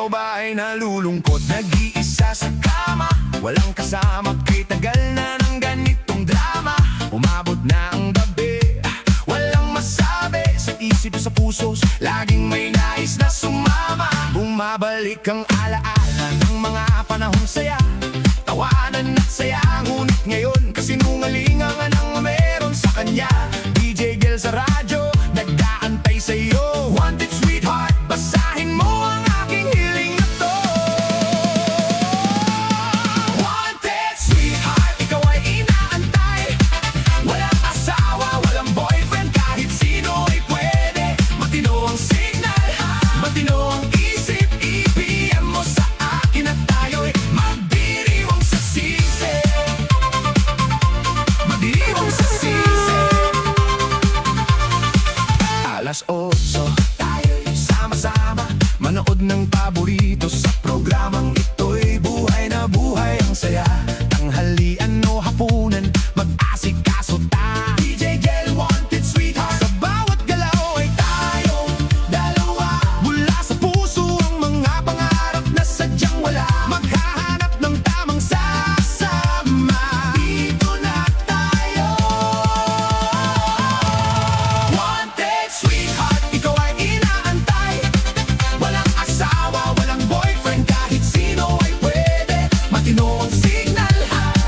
Ikaw ba ay nalulungkot, nag-iisa sa kama? Walang kasama, kay tagal na ng ganitong drama. Umabot na ang gabi, walang masabi. Sa isip, sa pusos, laging may nais na sumama. Bumabalik ang alaala ng mga panahong saya. Tawanan at saya, ngunit ngayon kasinungalingan ang meron sa kanya. DJ Gel sa radyo, nag-aantay sa'yo. Wanted sweetheart, basahin mo ang aking hiling na to. Wanted sweetheart, ikaw ay inaantay. Walang asawa, walang boyfriend, kahit sino ay pwede. Matino ang signal, matino ang isip. I-PM mo sa akin at tayo'y magdiriwang sa sisi. Magdiriwang sa sisi. Alas 8, tayo'y sama-sama manood ng paborito sa programang ito'y buhay na buhay ang saya. Tanghalian o hapunan, mag-asikaso ta. DJ Gel, wanted sweetheart, sa bawat galaw ay tayong dalawa. Mula sa puso ang mga pangarap na sadyang wala. Maghahanap ng tamang sasama. Dito na tayo. Wanted sweetheart, ikaw ay inaantay. Walang asawa, walang boyfriend, kahit sino ay pwede. Matino ang signal,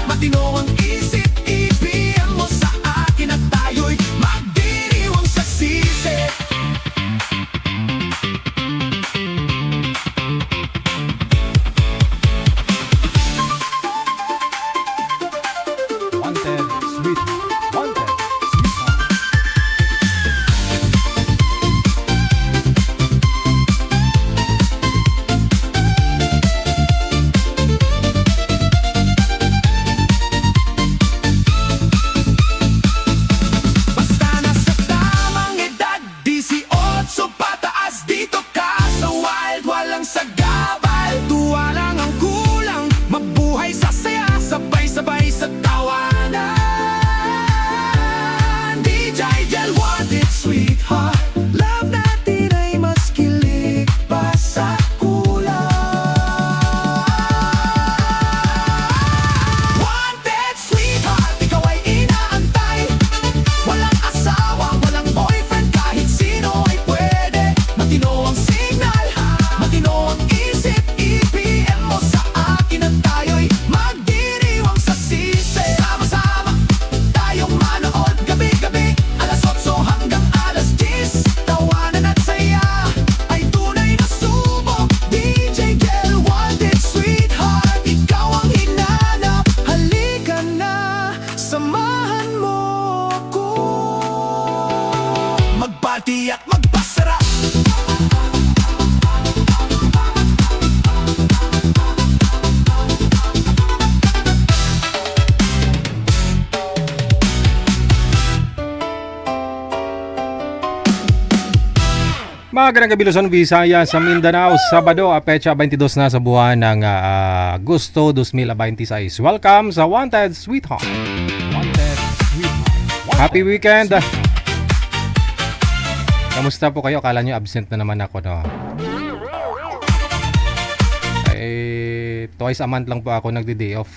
matino ang isip. I-PM mo sa akin at tayo'y magdiriwang sa sisi. Wanted, sweet, wanted, sweetheart. Basta nasa tamang edad, 18 pataas, dito ka sa wild, walang sagabal. Tuwa lang ang kulang, mabuhay sa saya, sabay-sabay sa tawanan. DJ Gel, wanted sweetheart, love natin ay mas kilig pa sa kulang. Wanted sweetheart, ikaw ay inaantay. Walang asawa, walang boyfriend, kahit sino ay pwede. Matino ang signal, matino ang isip. I-PM mo sa akin at tayo'y magdiriwang sa sisi. Sama-sama tayong manood gabi-gabi, alas 8 hanggang alas 10. Tawanan at saya ay tunay na subok. DJ Gel, wanted sweetheart, ikaw ang hinanap. Halika na, samahan mo ko. Magparty at magpasarap. Magandang gabi Luzon, Visayas, sa Mindanao, Sabado, pecha 22 na sa buwan ng Agosto 2026. Welcome sa Wanted Sweetheart. Wanted, sweetheart. Happy weekend! Kamusta po kayo? Kala nyo absent na naman ako, no? Twice a month lang po ako nagdi-day off.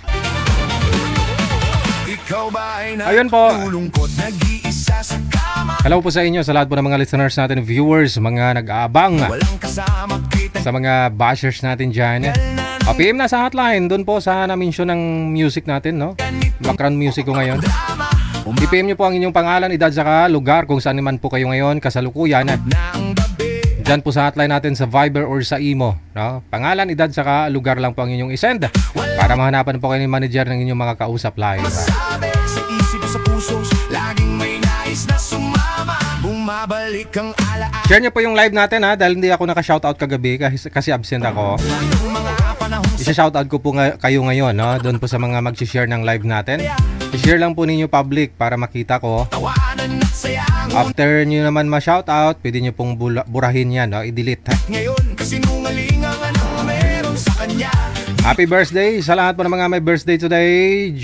Ikaw ba ay Ayun po. nalulungkot, nag-iisa sa kama? Hello po sa inyo, sa lahat po ng mga listeners natin, viewers, mga nag-aabang, Walang kasama, kita sa mga bashers natin dyan. PM na sa hotline, doon po sa na-mention ng music natin, no? Background music ko ngayon. drama. I-PM nyo po ang inyong pangalan, edad, saka lugar kung saan naman po kayo ngayon, kasalukuyan. Na ang gabi, Dyan po sa hotline natin sa Viber or sa Imo, no? Pangalan, edad, saka lugar lang po ang inyong isend para mahanapan po kayo ni manager ng inyong mga kausap live. sabi sa isip, sa pusos, laging may nais na sumama. Bumabalik ang alaala Share nyo po yung live natin, ha, dahil hindi ako naka-shoutout kagabi kasi absent ako. ng mga panahong Isa-shoutout ko po kayo ngayon, no? Doon po sa mga mag-share ng live natin. I-share lang po ninyo public para makita ko. tawanan at saya. After nyo naman ma-shoutout, pwede nyo pong burahin yan, no? I-delete, ha? Ngayon kasinungalingan ang meron sa kanya. Happy birthday sa lahat po ng mga may birthday today,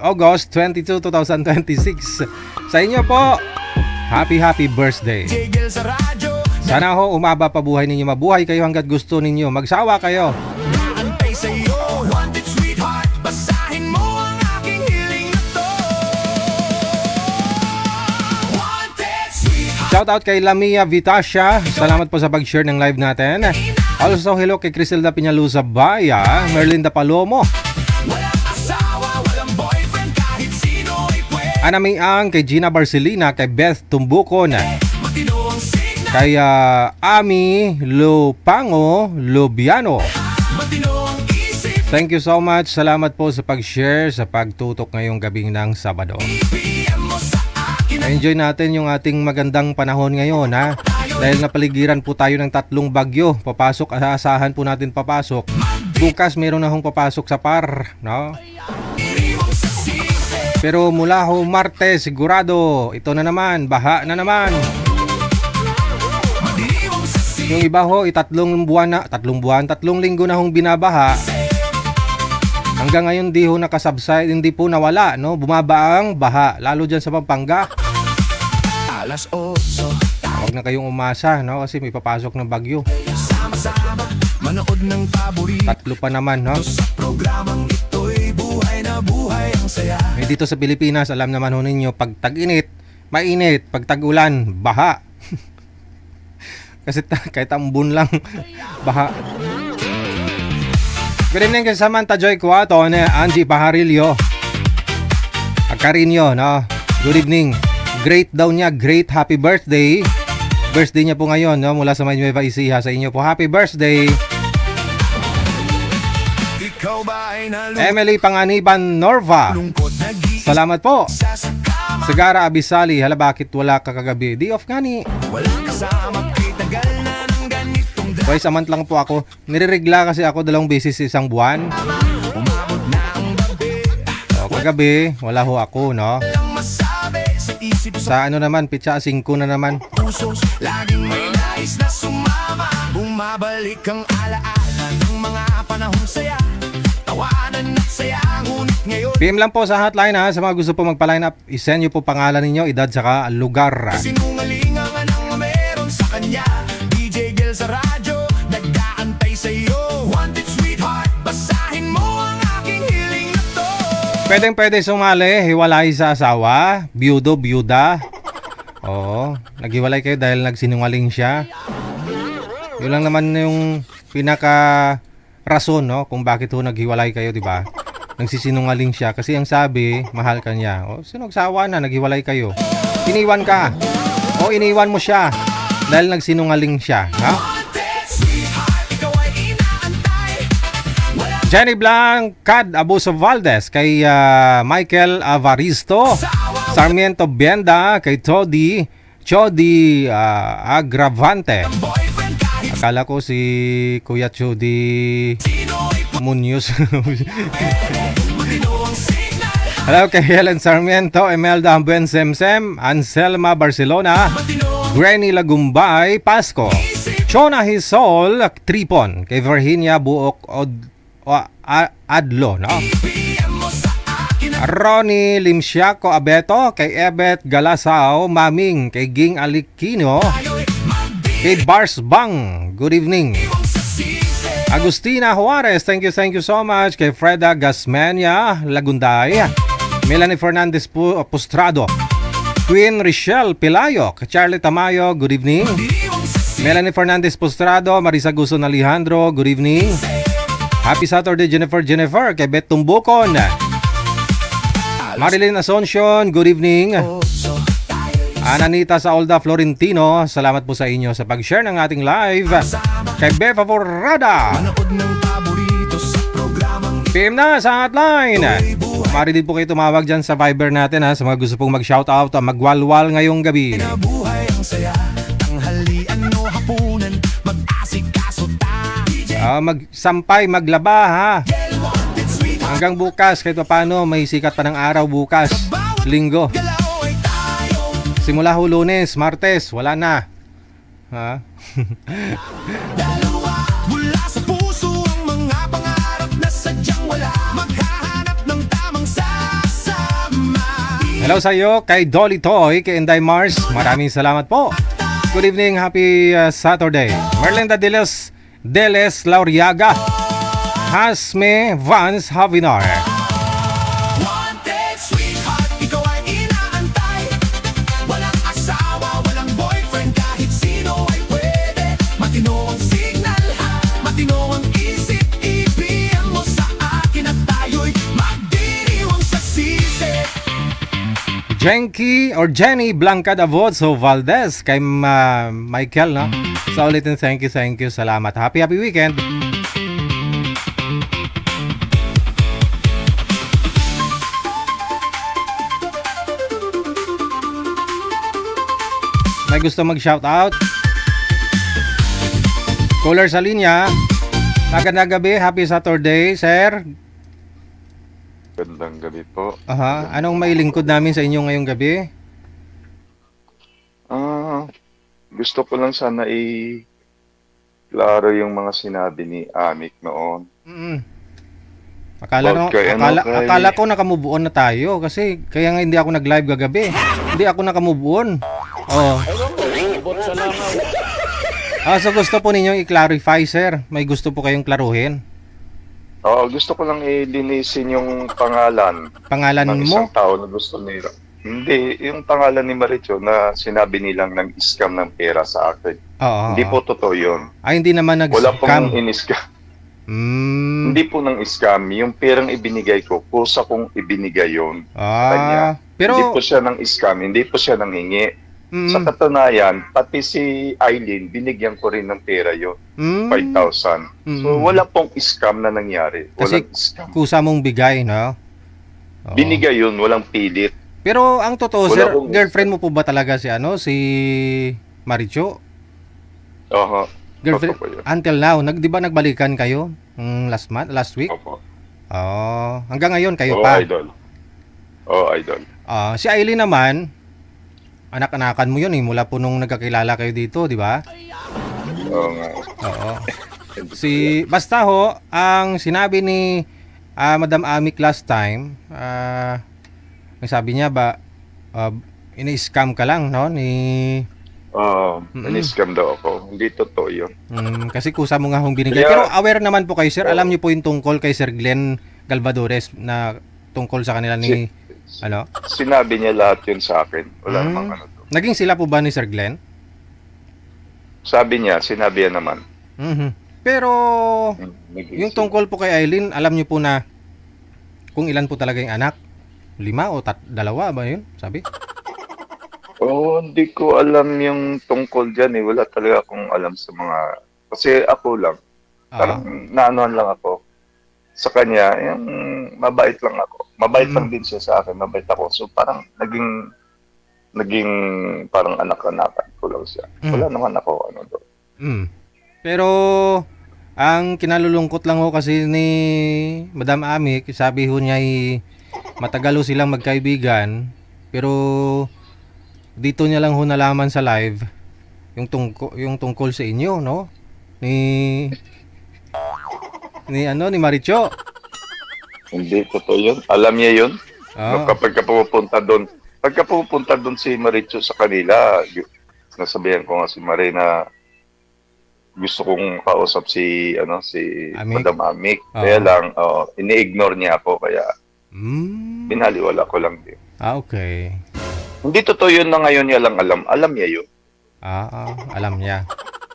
August 22, 2026. Sa inyo po, happy birthday. Jigel sa radyo, Sana ho umaba pa buhay ninyo, mabuhay kayo hanggat gusto ninyo, magsawa kayo. Naantay sa'yo, wanted sweetheart. Basahin mo ang aking hiling na to. Wanted sweetheart. Shoutout kay Lamia Vitasha, salamat po sa pag-share ng live natin. Also hello kay Criselda Piñalusa Baya, Merlinda Palomo, Walang asawa, walang boyfriend, kahit sino ay pwede. Anamiang, kay Gina Barcelina, kay Beth Tumbukon, Matino ang signal, kay Ami Lupango Lubiano. matino ang isip. Thank you so much. Salamat po sa pag-share, sa pagtutok ngayong gabing ng Sabado. PM mo sa akin ang Enjoy natin yung ating magandang panahon ngayon, ha? Dahil napaligiran po tayo ng 3 bagyo. Papasok, aasahan po natin papasok. Bukas meron na hong papasok sa par, no? iniwang sa sisi. Pero mula ho Martes, sigurado, ito na naman, baha na naman. Iniwang sa sisi. Yung iba ho, 3 linggo na hong binabaha. Hanggang ngayon di ho nakasubside, hindi po nawala, no? Bumaba ang baha, lalo dyan sa Pampanga. Alas 8, Huwag na kayong umasa, no? Kasi may papasok ng bagyo. sama-sama manood ng paborito 3 pa naman, no? sa programang ito'y buhay na buhay ang saya. Eh, dito sa Pilipinas, alam naman ho ninyo, pag tag-init, mainit. Pag tag-ulan, baha. Kasi kahit ambon lang, baha. Good evening kay Samantha Joy Cuaton, Angie Pajarillo, Carinio, no? Good evening. Great daw niya, great happy birthday. Birthday niya po ngayon, no? Mula sa Nueva Ecija sa inyo po. Happy birthday. Ikaw ba ay Emily Panganiban Norva. nalungkot nag-iisa Salamat po. sa kama? Sagara Abisali, hala bakit wala ka kagabi? Day off nga ni. Walang kasama, kay tagal na ng ganitong Twice a month lang po ako. Niriregla kasi ako 2 beses sa isang buwan. umabot na ang gabi. O, kagabi, wala ho ako, no? Walang masabi sa isip sa Sa ano naman, pitsa 5 na naman. pusos. Laging may nais na sumama. Bumabalik ang alaala ng mga panahong saya. Tawanan at saya, ngunit ngayon PM lang po sa hotline, ha. Sa mga gusto po magpa-line up, isend nyo po pangalan ninyo, edad, saka lugar. sinungalingan ang meron sa kanya. DJ Gil sa radyo, nag-aantay sa'yo. Wanted sweetheart, basahin mo ang aking hiling na to. Pwede sumali, hiwalay sa asawa, byudo, byuda. Oo, naghiwalay kayo dahil nagsinungaling siya. Yun lang naman yung pinaka rason, no, kung bakit ho naghiwalay kayo, di ba? Nagsisinungaling siya kasi ang sabi, mahal ka niya. O, sinagsawa na, naghiwalay kayo. Iniwan ka. O, iniwan mo siya dahil nagsinungaling siya, ha? Wanted sweetheart, ikaw ay inaantay. Walang Jenny Blancad Abuso Valdez, kay Michael Avaristo, Sarmiento Benda, kay Chody Agravante. boyfriend kahit Akala ko si Kuya Chody sino ay Munoz. matino ang signal. Hello kay Helen Sarmiento, Emelda Ambuen Semsem, Anselma Barcelona, Matino ang Granny Lagumbay, Pasco, Chona Hisol, Tripon, kay Virginia Buok Adlo, no? PM mo sa akin ang Ronnie Limsiaco Abeto, kay Ebet Galasao, Maming, kay Ging Alikino, tayo'y magdiwang kay Bars Bang, good evening. sa sisi. Agustina Juarez, thank you so much. Kay Freda Gasmania Lagunday, Melanie Fernandez Postrado, Queen Richelle Pilayo, kay Charlie Tamayo, good evening. Diwang sa sisi. Melanie Fernandez Postrado, Marisa Guson Alejandro, good evening. Happy Saturday Jennifer, kay Beth Tumbukon, Marilyn Asuncion, good evening. Ananita Saolda Florentino, salamat po sa inyo sa pag-share ng ating live. Kay Befa Forrada, Manood ng paborito sa programang PM na sa hotline. Maaari din po kayo tumawag dyan sa Viber natin, ha, sa mga gusto pong mag-shoutout, magwalwal ngayong gabi. na buhay ang saya. Tanghalian o hapunan, mag-asikaso ta. DJ Magsampay, maglaba, ha. Gel, wanted sweetheart. Hanggang bukas, kahit paano, may sikat pa ng araw bukas. Linggo. Galaw ay tayo. Simula ho Lunes, Martes, wala na. Ha? Dalawa mula sa puso ang mga pangarap na sadyang wala. Maghahanap ng tamang sasama. Hello sa iyo, kay Dolly Toy, kay Inday Mars. Maraming salamat po. Good evening, happy Saturday. Merlinda Deles Lauriaga, Hasme Vance Havinar. Wanted, sweetheart, ikaw ay inaantay. Walang asawa, walang boyfriend, kahit sino ay pwede. Matino ang signal, matino ang isip. Ibigay mo sa akin at tayo'y magdiriwang sa sisi. Jenny Blanca Davozzo Valdez kay Michael, no? Sa ulitin, thank you, salamat. Happy weekend. May gusto mag-shoutout? Caller sa linya. Magandang gabi, happy Saturday, sir. Gandang gabi po. Aha, anong mailingkod namin sa inyo ngayong gabi? Gusto ko lang sana klaro yung mga sinabi ni Amik noon. Akala ko nakamove on na tayo kasi kaya nga hindi ako nag-live gagabi. Hindi ako nakamove on. Oh. So gusto po ninyo i-clarify, sir. May gusto po kayong klaruhin. Oo, gusto ko lang ilinisin yung pangalan Pangalan ng mo? isang tao na gusto nila. Hindi, yung pangalan ni Maricho na sinabi nilang nag-scam ng pera sa akin. Oo. Hindi po totoo yun. Ay, hindi naman Wala nag-scam. pong in-scam. Hmm. Hindi po nang scam. Yung perang ibinigay ko, kusa kong ibinigay yun sa kanya. Pero Hindi po siya nang scam, hindi po siya nanghingi. Sa katunayan, pati si Eileen, binigyan ko rin ng pera yun. 5,000. So, wala pong scam na nangyari. Kasi Walang scam. kusa mong bigay, no? Oo. Binigay yun, walang pilit. Pero ang totoo, Wala sir, pong- girlfriend mo po ba talaga si Maricho? Oho. Girlfriend Totoo po yun. until now, 'di ba nagbalikan kayo last week? Opo. Hanggang ngayon kayo Oo, pa. idol. Oo, idol. Si Aileen naman, anak-anakan mo 'yun mula po nung nagkakilala kayo dito, 'di ba? Oo nga. Oo. Basta ho, ang sinabi ni Madam Amik last time, ang sabi niya ba ini-scam ka lang, no, ni Oo, in-scam daw ako. Hindi totoo yun. kasi kusa mo nga hong binigay. Kaya- Pero aware naman po kayo, sir. Oo. Alam niyo po yung tungkol kay Sir Glenn Galvadores na tungkol sa kanila ni Sinabi niya lahat yun sa akin. Wala namang ano to. Naging sila po ba ni Sir Glenn? Sabi niya, sinabi niya naman. Pero Naging yung tungkol po kay Aileen, alam niyo po na kung ilan po talaga yung anak? 5 o 2 ba yun? Sabi? hindi ko alam yung tungkol dyan eh. Wala talaga akong alam sa mga... Kasi ako lang. Parang naanohan lang ako. Sa kanya, yung mabait lang ako. Mabait lang din siya sa akin. Mabait ako. So parang naging parang anak-anakan ko lang siya. Wala naman ako ano doon. Pero ang kinalulungkot lang ho kasi ni Madam Amik, sabi ho niya matagal ho silang magkaibigan, pero dito niya lang ho nalaman sa live yung tungkol sa inyo, no? Ni Maricho. Hindi totoo yun. Alam niya yun. Ah. Pagka pupunta doon si Maricho sa kanila, nasabihan ko nga si Marie na gusto kong kausap si Amik? Madam Amik. Ah. Kaya lang, ini-ignore niya ako. Kaya binaliwala ko lang din. Okay. Hindi totoo yun na ngayon niya lang alam. Alam niya yun. Alam niya.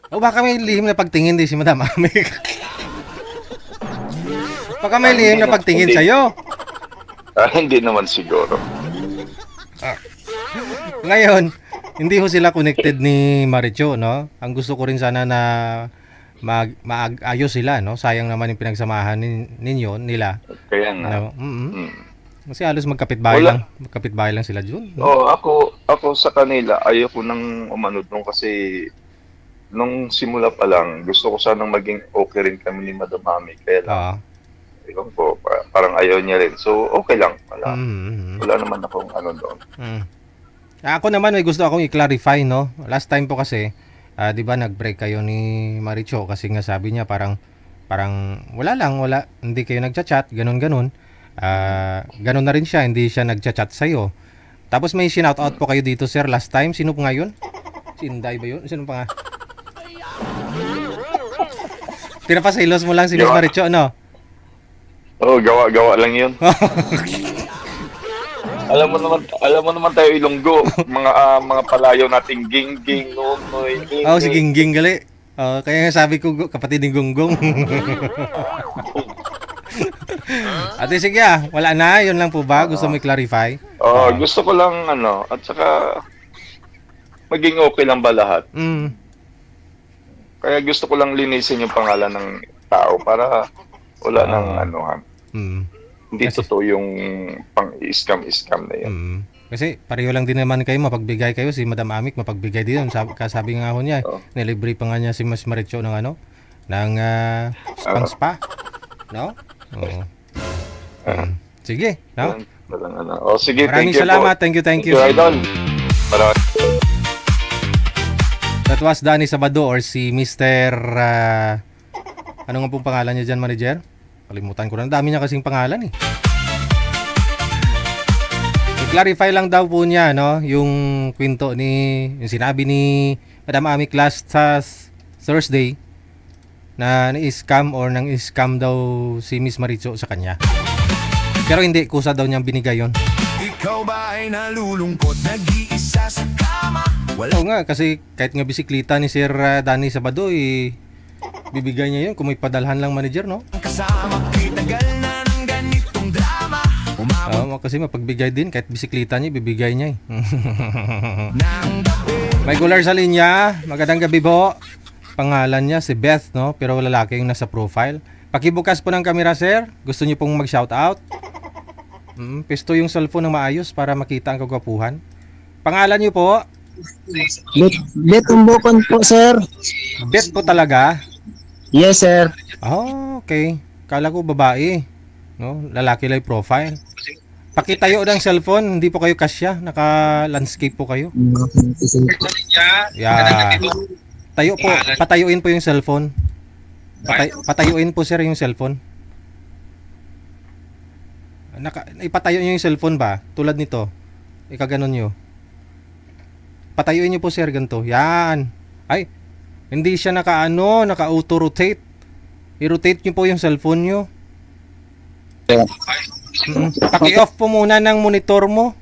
O baka may lihim na pagtingin din si Madam Amik. Baka may lihim na pagtingin Hindi. sa'yo. Hindi naman siguro. Ngayon, hindi ho sila connected ni Maricho, no? Ang gusto ko rin sana na maayos sila, no? Sayang naman yung pinagsamahan nila. Kaya nga. No? Kasi halos magkapitbahay lang sila dun. Ako sa kanila, ayoko nang umanod nung kasi nung simula pa lang, gusto ko sanang maging okay rin kami ni Madam Mami. Kaya lang, ewan ko, parang ayaw niya rin. So, okay lang. Wala naman akong ano doon. Ako naman may gusto akong i-clarify, no? Last time po kasi, 'di ba nag-break kayo ni Maricho kasi nga sabi niya parang wala, hindi kayo nagchat-chat, ganun. Ganun na rin siya, hindi siya nagchat-chat sa iyo. Tapos may shout out po kayo dito, sir, last time. Sino po ngayon? Sinday ba yun? Sino pa nga? Pinapasilos mo lang si Miss Gawa. Maricho, no? Oo, gawa lang yun. Alam mo naman tayo Ilonggo, mga palayaw nating gingging, nonoy, Oo, si Gingging gali. Kaya nga sabi ko, kapatid ni Gonggong. Ate, sige wala na. Yun lang po ba? Gusto mo i-clarify? Gusto ko lang at saka maging okay lang ba lahat? Mm. Kaya gusto ko lang linisin yung pangalan ng tao para wala nang anuhan. Mm. Hindi totoo yung pang-scam na yan. Mm. Kasi pareho lang din naman kayo, mapagbigay kayo. Si Madam Amik mapagbigay din. Kasabi nga ho niya, nilibre pa nga niya si Mas Maricho ng ng pang spa. No? Oo. Sige, no? Sige, Maraming thank you salamat. po. Thank you. Idol. That was Danny Sabado or si Mr. Ano nga pong pangalan niya dyan, manager? Kalimutan ko na. Dami niya kasing pangalan eh. I-clarify lang daw po niya, no? Yung kwento yung sinabi ni Madam Amik last Thursday na na-scam or nang-scam daw si Miss Maricho sa kanya. Pero hindi, kusa daw niyang binigay yon. Ikaw ba ay nalulungkot, nag-iisa sa kama? Oo nga, kasi kahit nga bisikleta ni Sir Danny Sabado, bibigay niya yun kung may padalhan lang manager, no? Kasama kitagal na ng ganitong drama. Kasi mapagbigay din, kahit bisikleta niya, bibigay niya Nang gabi. May gular sa linya, magandang gabi po. Pangalan niya si Beth, no? Pero lalaki yung nasa profile. Pakibukas po ng camera, sir. Gusto niyo pong mag-shoutout? Pisto yung cellphone ng maayos para makita ang kagwapuhan. Pangalan niyo po? Bet Umbokon po, sir. Beth po talaga? Yes, sir. Oh, okay. Kala ko babae. No? Lalaki lang yung profile. Pakitayo ng cellphone, hindi po kayo kasya. Naka-landscape po kayo. Yeah. Tayo po, patayuin po yung cellphone. Patayuin po sir yung cellphone. Ipatayo niyo yung cellphone ba? Tulad nito. Ikaganon niyo. Patayuin niyo po sir ganito. Yan. Ay, hindi siya naka-auto rotate. I-rotate niyo po yung cellphone niyo. Paki-off po muna ng monitor mo.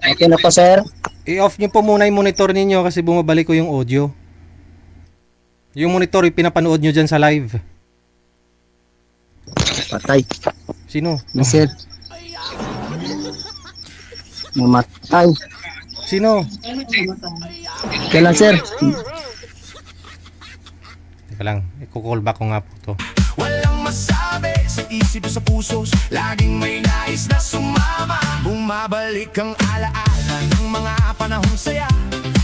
Okay na po, sir. I-off niyo po muna yung monitor ninyo kasi bumabalik ko yung audio. Yung monitor, pinapanood nyo dyan sa live. Patay. Sino? Na, sir. Mamatay. Sino? Kailan, sir? Teka lang, i-call back ko nga po to. Walang masabi sa isip sa puso, laging may nais na sumama. Bumabalik ang alaala ng mga panahong saya,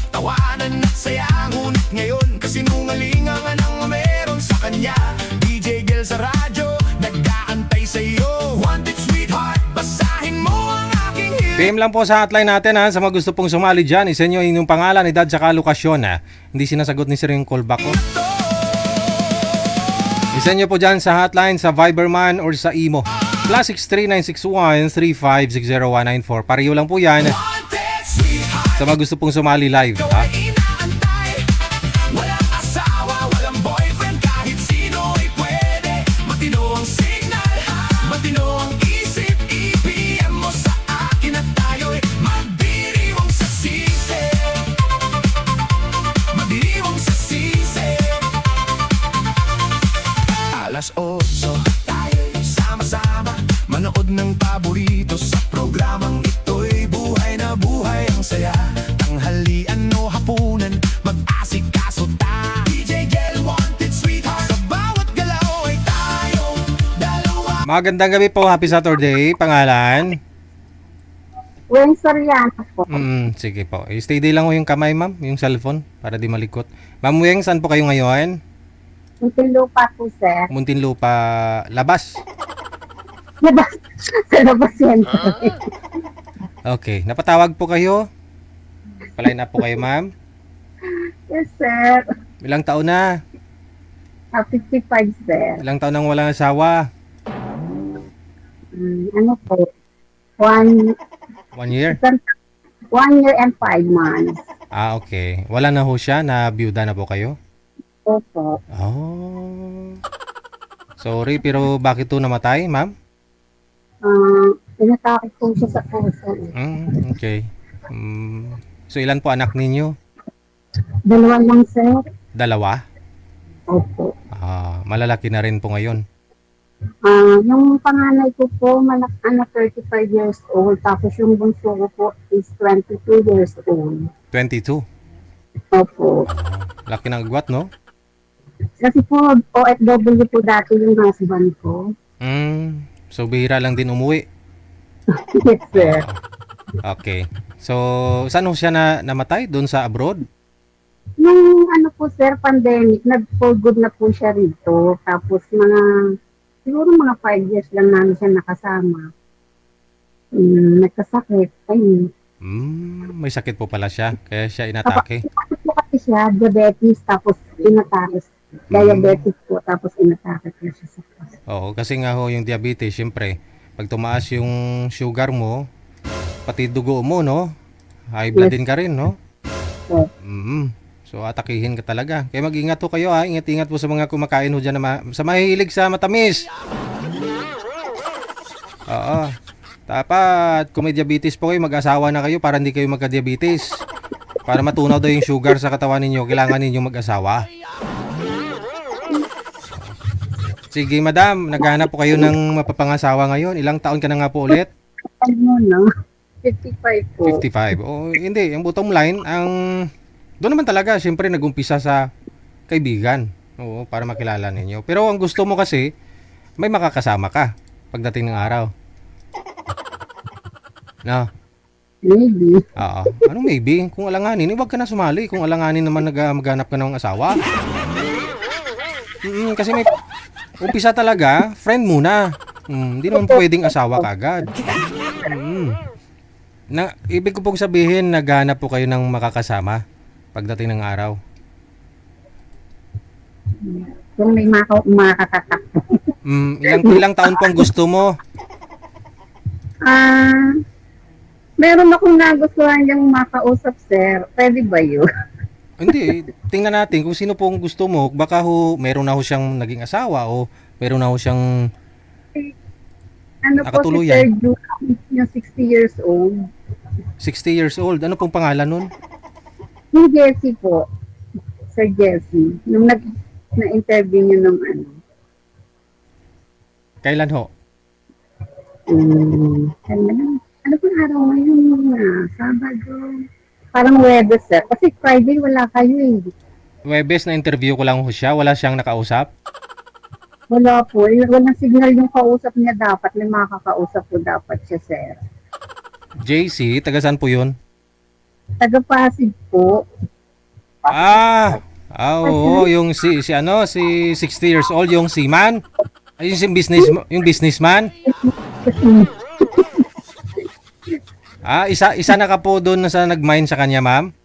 tawanan at saya. Ngunit ngayon, kasinungalingan ang meron sa kanya. DJ Gel sa radyo, nag-aantay sa'yo. Wanted sweetheart, basahin mo ang aking hiling. PM lang po sa hotline natin sa mga gusto pong sumali dyan. Isa nyo inyong pangalan, edad, saka lokasyon Hindi sinasagot ni sir yung callback ko. Isa nyo po dyan sa hotline, sa Viberman or sa Imo. +63961-3560-194. Pareho lang po yan Wanted sweetheart, sa mga gusto pong sumali live. ikaw ay inaantay. Walang asawa, walang boyfriend, kahit sino ay pwede. Matino ang signal, matino ang isip. I-PM mo sa akin at tayo'y magdiriwang sa sisi. Magdiriwang sa sisi. Alas 8, tayo'y sama-sama manood ng paborito sa programang ito'y buhay na buhay ang saya. Tanghalian o hapunan, mag-asikaso ta. DJ Gel, wanted sweetheart, sa bawat galaw ay tayong dalawa. Magandang gabi po, happy Saturday. Pangalan? Wen Soriano po. Sige po. Steady lang mo yung kamay ma'am, yung cellphone, para di malikot. Ma'am Weng, saan po kayo ngayon? Muntinlupa po, sir. Muntinlupa, labas. Labas. Sa labas yan. Okay, napatawag po kayo? Paline up po kayo ma'am? Yes, sir. Ilang taon na? 55, sir. Ilang taon nang walang asawa? Ano po? One, 1 year? 1 year and 5 months. Ah, okay. Wala na ho siya na byuda na po kayo? Opo. Oh. Sorry, pero bakit to namatay, ma'am? Inatakot po siya sa puso. Okay. So, ilan po anak ninyo? 2 lang, sir. 2? Opo. Malalaki na rin po ngayon. Yung panganay ko po, 35 years old. Tapos yung bunso ko po is 22 years old. 22. Opo. Laki ng agwat, no? Kasi po, OFW po dati yung husband ko. So, bihira lang din umuwi. Yes, sir. Okay. So, saan ho siya namatay? Doon sa abroad? Nung ano po, sir, pandemic, nag-for good na po siya rito. Tapos siguro mga 5 years lang namin siya nakasama. Nagkasakit. Ayun. May sakit po pala siya. Kaya siya inatake. Tapos po kasi siya, diabetes, tapos inatake. Diabetes po, tapos inatake po siya sa puso. Oo, kasi nga ho yung diabetes, syempre, pag tumaas yung sugar mo, pati dugo mo, no? High blood Yes. din ka rin, no? Yes. So, atakihin ka talaga. Kaya mag-ingat ho kayo, ha? Ingat-ingat po sa mga kumakain ho dyan sa mahihilig sa matamis. Oo. Dapat, kung may diabetes po kayo, mag-asawa na kayo para hindi kayo magka-diabetes. Para matunaw daw yung sugar sa katawan ninyo, kailangan ninyo mag-asawa. Sige, madam, naghahanap po kayo ng mapapangasawa ngayon. Ilang taon ka na nga po ulit? Ano na? 55 po. 55. O, hindi. Yung bottom line, doon naman talaga, siyempre, nag-umpisa sa kaibigan. Oo, para makilala ninyo. Pero ang gusto mo kasi, may makakasama ka pagdating ng araw. No? Maybe. Oo. Anong maybe? Kung alanganin, huwag ka na sumali. Kung alanganin naman maghanap ka ng asawa. Kasi may umpisa talaga, friend muna. Hindi naman pwedeng asawa kagad. Ibig ko pong sabihin, naghanap po kayo ng makakasama pagdating ng araw. Kung may makakatak. Ilang taon po ang gusto mo? Meron akong nagustuhan yung makausap, sir. Pwede ba yun? Hindi, tingnan natin kung sino po ang gusto mo. Baka meron na ho siyang naging asawa o meron na ho siyang Ano po si nakatuluyan. Sir Juan, yung 60 years old. 60 years old. Ano pong pangalan nun? Yung Jesse po. Sir Jesse. Nung na-interview niyo nung ano. Kailan ho? Ano pong araw ngayon? Sabado. Parang Webes, sir. Kasi Friday wala kayo eh. Webes na interview ko lang ho siya. Wala siyang nakausap. Wala po. Walang signal yung kausap niya dapat. May makakausap po dapat siya, sir. JC, taga saan po yun? Taga-Pasig po. Oo, yung si 60 years old, yung seaman. Ay, yung businessman. Isa na ka po doon sa nag-mine sa kanya, ma'am?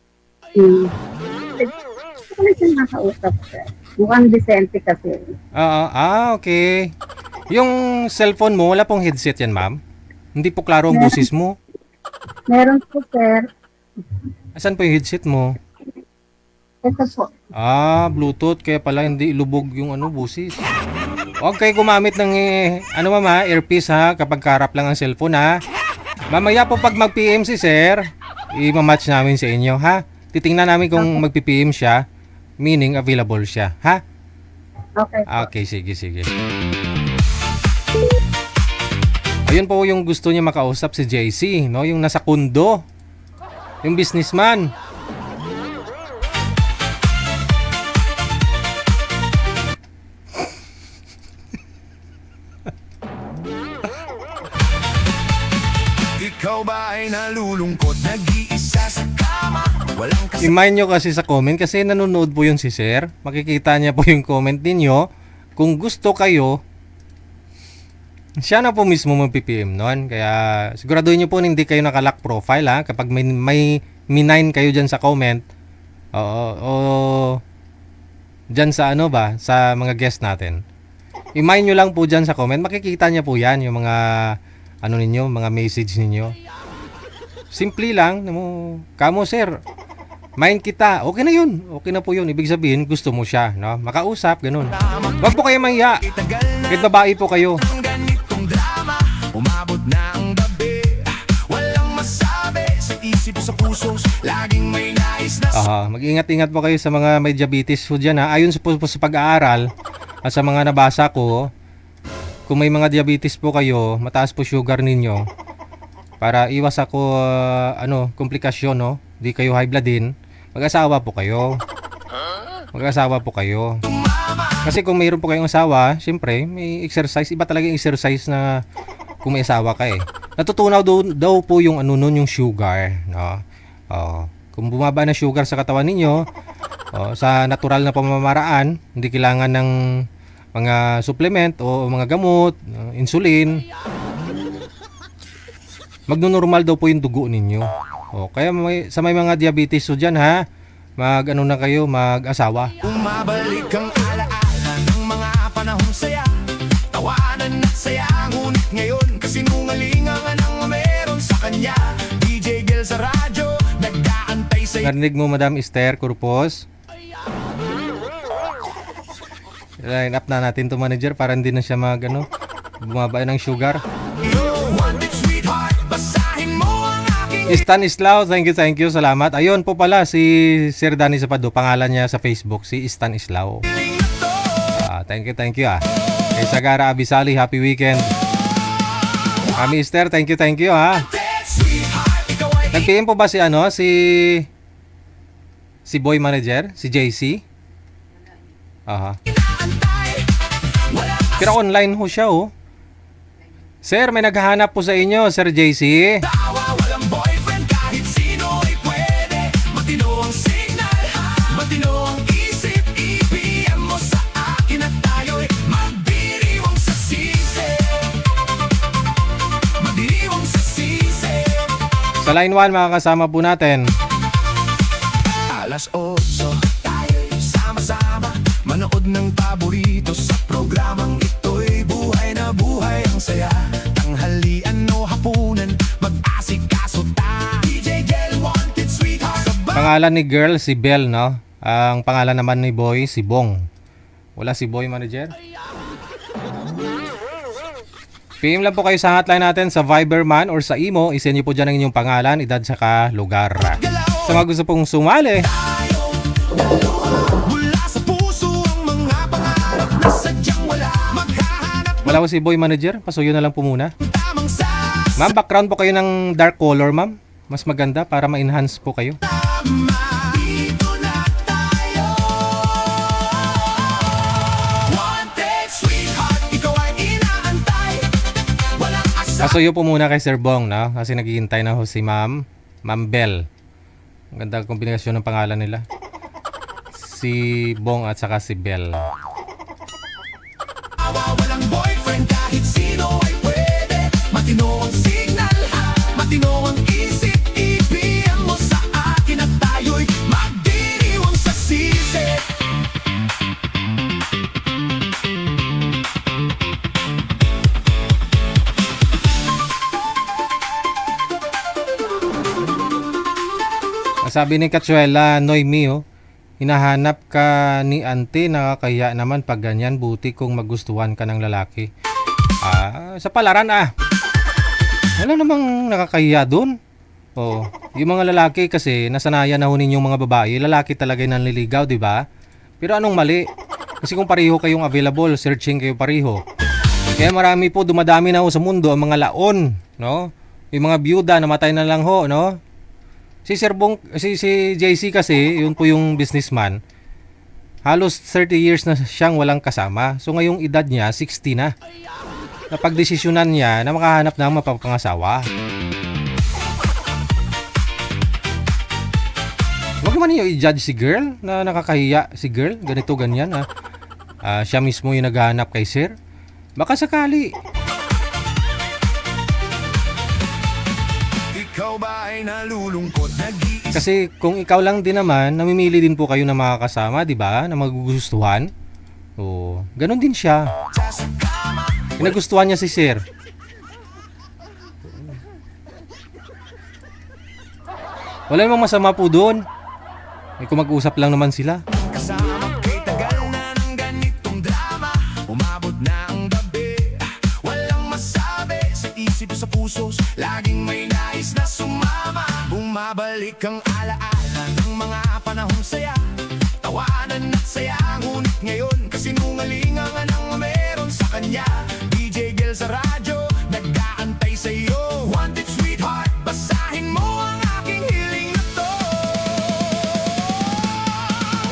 Wala siyang nakausap, sir. Mukhang decente kasi. Okay. Yung cellphone mo, wala pong headset yan, ma'am? Hindi po klaro ang boses mo. Meron po, sir. Asan po yung headset mo? Ito po. Bluetooth. Kaya pala hindi ilubog yung boses. Huwag kayo gumamit ng ma'am, earpiece ha, kapag karap lang ang cellphone ha. Mamaya po pag mag-PM si sir, i-match namin sa inyo ha. Titingnan namin kung mag-PM siya, meaning available siya, ha? Okay po. Okay, sige. Ayun po yung gusto niya makausap si JC, no? Yung nasa kundo. Yung businessman. Ikaw ba ay nalulungkot? Nag-iisa sa kama? Walang kasama? I-mind nyo kasi sa comment kasi nanonood po yun si sir. Makikita niya po yung comment ninyo. Kung gusto kayo, siya na po mismo mag-PPM nun. Kaya siguraduhin nyo po hindi kayo naka-lock profile ha. Kapag may minine kayo dyan sa comment, dyan sa sa mga guest natin. I-mind nyo lang po dyan sa comment. Makikita niya po yan, yung mga ano ninyo, mga message ninyo. Simple lang, kamo sir, mind kita, okay na yun. Okay na po yun. Ibig sabihin, gusto mo siya, no? Makausap, ganun. Huwag po kayo mahiya. Kahit babae po kayo. Ang ganitong drama, umabot na ang gabi. Walang masabi sa isip sa puso, laging may nais na Mag-ingat-ingat po kayo sa mga may diabetes po dyan, ha. Ayon po sa pag-aaral at sa mga nabasa ko, kung may mga diabetes po kayo, mataas po sugar ninyo, para iwas ako komplikasyon, no? Di kayo high blood din, mag-asawa po kayo. Mag-asawa po kayo. Kasi kung mayroon po kayong asawa, syempre, may exercise. Iba talaga yung exercise na kung may asawa ka eh. Natutunaw daw po yung yung sugar, no? Kung bumaba na sugar sa katawan ninyo, sa natural na pamamaraan, hindi kailangan ng mga supplement o mga gamot, insulin. Magno-normal daw po yung dugo ninyo. Kaya sa may mga diabetes so dyan, ha, na kayo, mag-asawa. umabalik ang alaala ng mga panahong saya. Tawanan at saya, ngunit ngayon kasinungalingan ang meron sa kanya. DJ Gel sa radyo, nag-aantay sa'yo. Narinig mo, Madam Esther Corpus? Line up na natin to, manager, para hindi na siya bumaba ng sugar. Wanted sweetheart, basahin mo ang aking Stanislao, thank you, salamat. Ayun po pala, si Sir Danny Zapado, pangalan niya sa Facebook, si Stanislao. hiling na to. Thank you, ah. Kay Sagara Abisali, happy weekend. Kami Esther, thank you, ha. Wanted sweetheart, ikaw ay Nag-PM po ba si Boy Manager, si JC? inaantay. Wala Pero online ho siya, oh. Sir, may naghahanap po sa inyo, Sir JC. tawa, walang boyfriend, kahit sino ay pwede. Matino ang signal, matino ang isip. I-PM mo sa akin at tayo'y magdiriwang sa sisi. Magdiriwang sa sisi. Sa line 1, makakasama po natin. Alas 8, tayo'y sama-sama manood ng paborito sa programang ito'y buhay na buhay ang saya. Tanghalian o hapunan, mag-asikaso ta. DJ Gel, wanted sweetheart. Pangalan ni girl, si Bell, no? Ang pangalan naman ni boy, si Bong. Wala si Boy Manager? PM lang po kayo sa hotline natin sa Viberman or sa Imo. Isend niyo po dyan ang inyong pangalan, edad, saka lugar. Sa mga gusto pong sumali, Mula sa puso ang mga pangarap na sadyang wala. Maghahanap wala ko si Boy Manager. Pasuyo na lang po muna. ng tamang sasama. Ma'am, background po kayo ng dark color, ma'am. Mas maganda para ma-enhance po kayo. Dito na tayo. Wanted sweetheart, ikaw ay inaantay. Walang asa. Pasuyo po muna kay Sir Bong, no? Kasi naghihintay na ho si Ma'am Bell. Ang ganda kombinasyon ng pangalan nila. Si Bong at saka si Bell. Walang boyfriend, kahit sino ay pwede. Matino ang signal, matino ang isip. I-PM mo sa akin at tayo'y magdiriwang sa sisi. Sabi ni Katsuela Noemi, hinahanap ka ni ante, nakakahiya naman pag ganyan, buti kung magustuhan ka ng lalaki. Sa palaran wala namang nakakahiya dun. Yung mga lalaki kasi nasanayan na ho ninyong mga babae, lalaki talaga yung nanliligaw, di ba? Pero anong mali? Kasi kung pareho kayong available, searching kayo pareho. Kaya marami po, dumadami na ho sa mundo ang mga laon, no? Yung mga byuda, namatay na lang ho, no? Si Sir Bong, si JC kasi, yun po yung businessman. Halos 30 years na siyang walang kasama. So ngayong edad niya, 60 na. Napagdesisyonan niya na makahanap ng mapapangasawa. Huwag naman niyo i-judge si girl na nakakahiya si girl. Ganito, ganyan. Siya mismo yung naghahanap kay Sir. Baka sakali. Ikaw ba ay nalulungkot, nag-iisip? Kasi kung ikaw lang din naman, namimili din po kayo ng mga kasama, di ba? Na magugustuhan. Ganon din siya. Sa kama, Nagustuhan niya si Sir. Wala namang masama po doon. Eh, kung mag-usap lang naman sila. Kasama kay tagal na ng ganitong drama. Umabot na ang gabi. Walang masabi sa isip sa puso. Laging may nais na sumama. Bumabalik ang alaala ng mga panahong saya. Tawanan at saya. Ngunit ngayon kasinungalingan ang meron sa kanya. DJ Gel sa radyo, nag-aantay sa'yo. Wanted sweetheart, basahin mo ang aking hiling na to.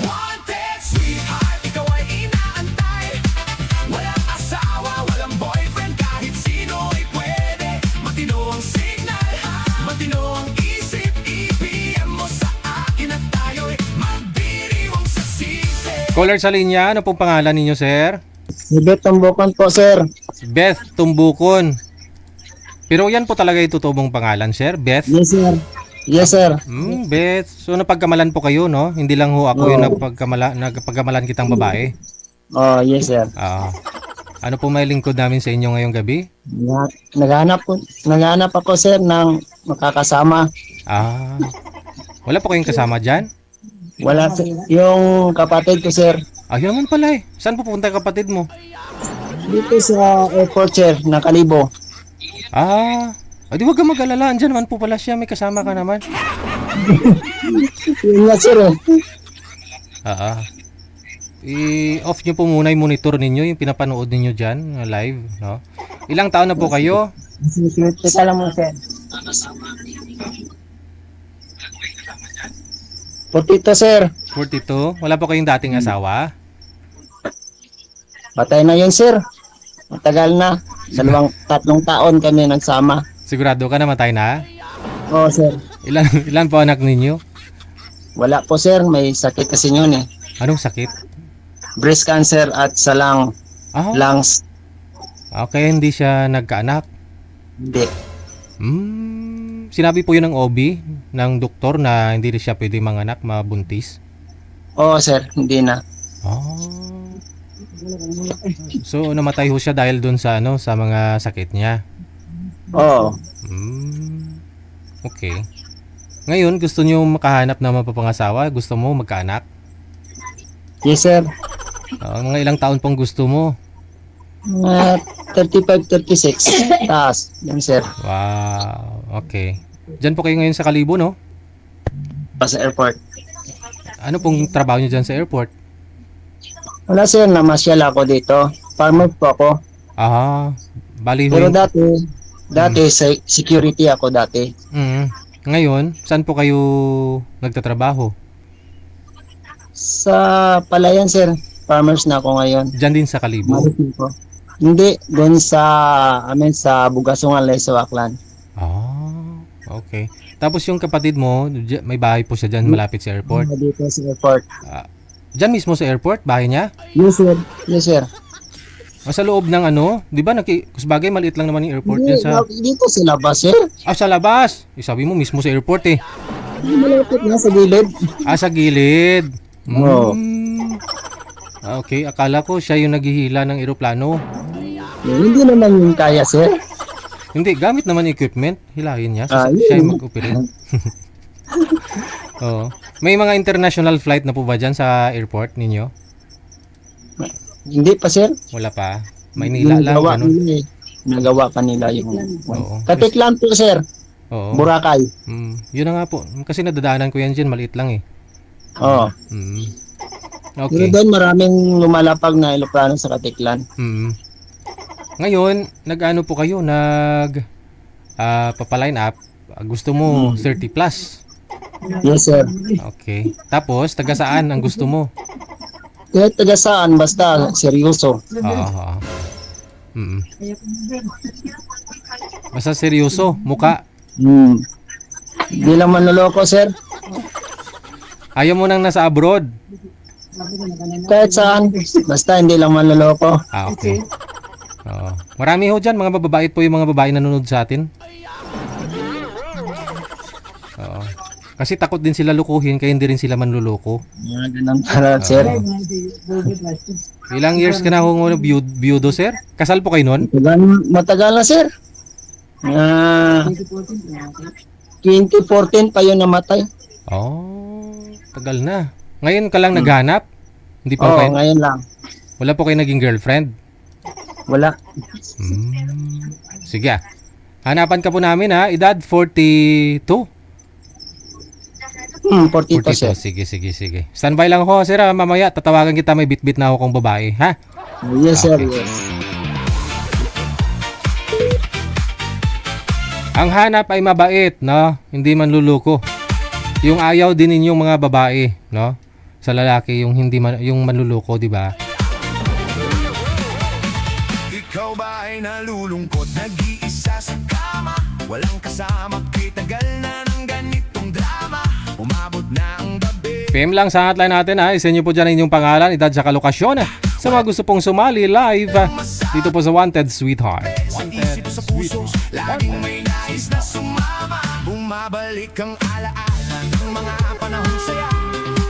Wanted sweetheart, ikaw ay inaantay. Walang asawa, walang boyfriend, kahit sino ay pwede. Matino ang signal, matino ang isip. I-PM mo sa akin at tayo'y magdiriwang sa sisi. Caller sa linya, ano pong pangalan ninyo, sir? Si Beth Tambukan po, sir. Beth Tumbukon. Pero yan po talaga yung totoo mong pangalan, sir? Beth? Yes, sir. Yes, sir. Beth. So napagkamalan po kayo, no? Hindi lang ho ako yung nagpagkamalan kitang babae. Oh, yes, sir. Ano po may lingkod namin sa inyo ngayong gabi? Naghanap ako, sir, ng makakasama. Wala po kayong kasama dyan? Wala, sir. Yung kapatid ko, sir. Yun naman pala eh. Saan pupunta yung kapatid mo? Dito sa airport, sir, na Kalibo. Di wag ka mag-alala. Andyan naman po pala siya. May kasama ka naman. Yun nga, sir, eh. I-off nyo po muna yung monitor ninyo, yung pinapanood ninyo dyan, live, no? Ilang taon na po kayo? Teka lang mo, sir. Potito, sir. 42? Wala po kayong dating asawa? Patay na yun, sir. Matagal na. Sa 3 taon kami nagsama. Sigurado ka namatay na? Oo, sir. Ilan po anak ninyo? Wala po, sir. May sakit kasi yun, eh. Anong sakit? Breast cancer at sa lungs. Okay, hindi siya nagkaanak. Hindi. Sinabi po yun ng OB, ng doktor na hindi siya pwede manganak, mabuntis. Oo, sir. Hindi na. So namatay ho siya dahil dun sa sa mga sakit niya. Oo. Okay. Ngayon, gusto niyo makahanap ng mapapangasawa? Gusto mo magkaanak? Yes, sir. Mga ilang taon pong gusto mo? 35, 36. Taas. Yan, sir. Wow. Okay. Diyan po kayo ngayon sa Kalibo, no? Sa airport. Ano pong trabaho niyo dyan sa airport? Wala, sir. Namasyal ako dito. Farmer po ako. Bali ho. Pero dati security ako dati. Ngayon, saan po kayo nagtatrabaho? Sa Palayan, sir. Farmers na ako ngayon. Diyan din sa Kalibo? Maritim po. Hindi, doon sa Bugasungan, Leso, Aklan. Okay. Tapos yung kapatid mo, may bahay po siya dyan malapit sa airport? Dito sa airport. Diyan mismo sa airport, bahay niya? Yes, sir. Yes, sir. Sa loob ng di ba, kusbagay, maliit lang naman yung airport dyan sa... Dito sa labas, sir. Sa labas! Sabi mo mismo sa airport eh. Malapit na sa gilid. Sa gilid. Oo. Okay, akala ko siya yung naghihila ng eroplano. Hindi naman yung kaya, sir. Hindi, gamit naman equipment. Hilahin niya. Siya yung mag-operate. Oo. May mga international flight na po ba dyan sa airport ninyo? Hindi pa, sir. Wala pa. Maynila lang. Ganun. Nagawa kanila yung... Oo. Katiklan po, sir. Oo. Boracay. Yun na nga po. Kasi nadadaanan ko yan dyan. Maliit lang eh. Oo. Pero Okay. doon maraming lumalapag na eroplano sa Katiklan. Ngayon, nag-ano po kayo? Papaline up. Gusto mo 30 plus. Yes, sir. Okay. Tapos, taga saan ang gusto mo? Kahit taga saan, basta seryoso. Basta seryoso, muka. Hindi lang manloloko, sir. Ayaw mo nang nasa abroad. Kahit saan, basta hindi lang manloloko. Okay. Marami ho dyan, mga bababait po yung mga babae nanonood sa atin. Kasi takot din sila lukuhin, kaya hindi rin sila manluloko. Ganun para, sir. Ilang years ka na ho biyudo, sir? Kasal po kayo nun? Matagal na, sir. Ah, 2014 pa yun namatay. Oh, tagal na. Ngayon ka lang naghanap? Hindi pa Oo, kayo, ngayon lang. wala po kayo naging girlfriend? Wala. Sige ah. Hanapan ka po namin ha. Edad 42? 42 sir. 42. Sige, sige, sige. Standby lang ako, sir. Mamaya tatawagan kita, may bit-bit na ako kung babae, ha? Yes sir, Okay. yes. Ang hanap ay mabait, no? Hindi manluluko. Yung ayaw din ninyong mga babae, no? Sa lalaki yung yung manluluko, di ba? Ikaw ba ay nalulungkot, nag-iisa sa kama? Walang kasama, kitagal na ng ganitong drama. Umabot na ang gabi. PM lang sa hotline natin ha. Isa nyo po dyan ang inyong pangalan, edad sa lokasyon. Sa mga gusto pong sumali live dito po sa Wanted Sweetheart. Sa isip, sa puso, laging may nais na sumama. Bumabalik ang alaala ng mga panahon saya.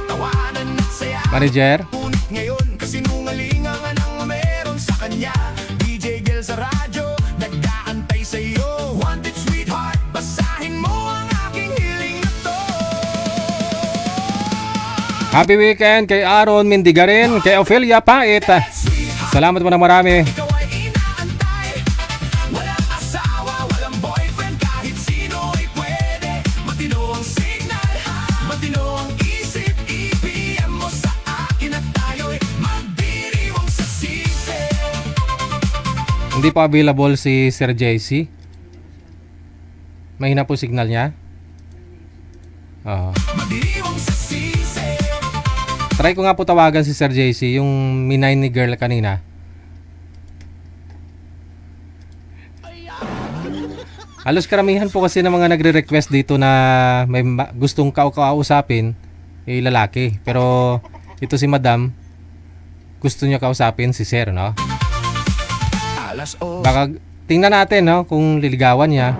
Tawanan at saya. Manager, Ngunit ngayon, kasinungalingan ang meron sa kanya. DJ Gel sa radyo, nag-aantay sa'yo. Wanted sweetheart, basahin mo ang aking hiling na to. happy weekend kay Aaron Mindigarin, kay Ophelia Pait. Salamat po na marami. Ikaw ay inaantay. Walang asawa, walang boyfriend, kahit sino ay pwede. Matino ang signal, matino ang isip. I-PM mo sa akin at tayo'y magdiriwang sa sisi. Hindi pa available si Sir JC. Mahina po signal niya. Oo. Magdiriwang sa sisi. Try ko nga po tawagan si Sir JC, yung minay ni girl kanina. Halos karamihan po kasi ng mga nagre-request dito na may gustong kausapin, eh lalaki. Pero ito si Madam, gusto niya kausapin si Sir, no? Alas o Baka tingnan natin, no, kung liligawan niya.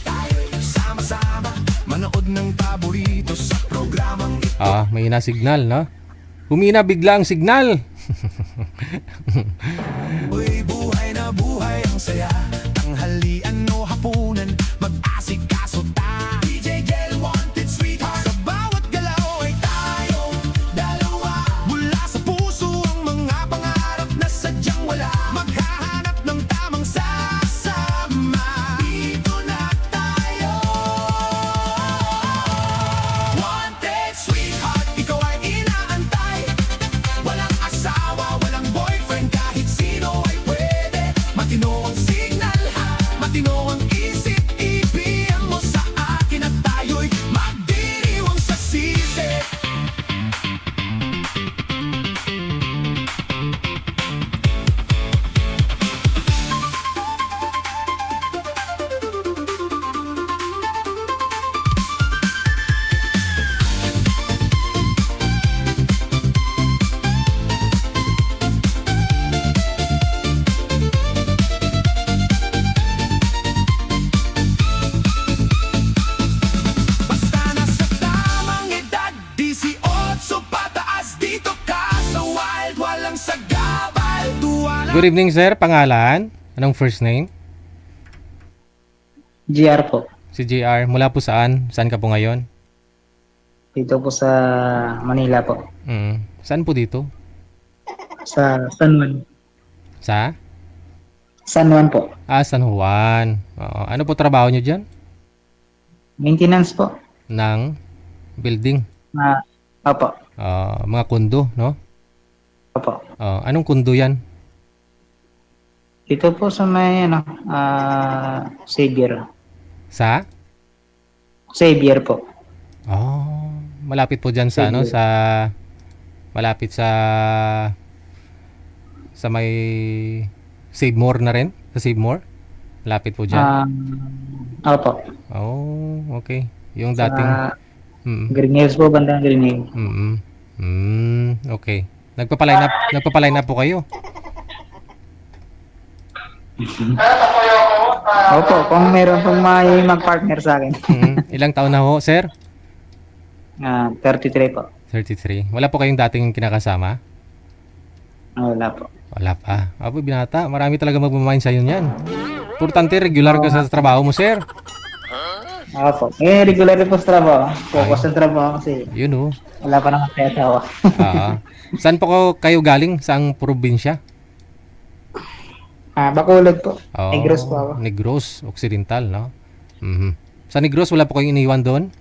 tayo'y sama-sama manood ng paborito sa programang ito. May hina signal, no? Humina bigla ang signal. Uy, buhay na buhay ang saya. Tanghalian o hapunan, mag-asikaso ta. DJ Gel, wanted sweetheart. Sa bawat galaw ay tayong dalawa. Mula sa puso ang mga pangarap na sadyang wala. Maghahanap ng tamang sasama. Dito na tayo. Wanted sweetheart, ikaw ay inaantay. Walang asawa, walang boyfriend, kahit sino ay pwede. Matino ang signal, matino ang isip. I-PM mo sa akin at tayo'y magdiriwang sa sisi. Basta nasa tamang edad, 18 pataas, dito ka sa wild, walang sagabal. Tuwa Good evening, sir. Pangalan? Anong first name? GR po. Si JR. Mula po saan? Saan ka po ngayon? Dito po sa Manila po. Saan po dito? Sa San Juan. Sa? San Juan po. San Juan. Oo. Ano po trabaho nyo dyan? Maintenance po. Ng building. Opo. Mga kundo, no? Opo. Anong kundo yan? Dito po sa may Xavier. Sa? Xavier po. Malapit po dyan sa ano, Sige. sa malapit sa may Save More na rin? Sa Save More? Malapit po dyan. Opo. Okay. Yung dating Mm, Green Hills po, bandang Green Hills. okay. Nagpapaline up po kayo. Opo, kung meron pong may mag-partner sa akin. Ilang taon na ho, sir? 33 po. 33. Wala po kayong dating kinakasama? Wala po. Wala pa. Apo, binata. Marami talaga magmamain sa'yo niyan. Importante, regular ka sa trabaho mo, sir. Opo. Regular rin po sa trabaho. Focus sa trabaho kasi Yun, oh. wala pa naman tayo asawa. Saan po kayo galing? Saang probinsya? Bacolod po. Oh, Negros po ako. Negros, Occidental, no? Mhm. Sa Negros, wala po kayong iniwan doon?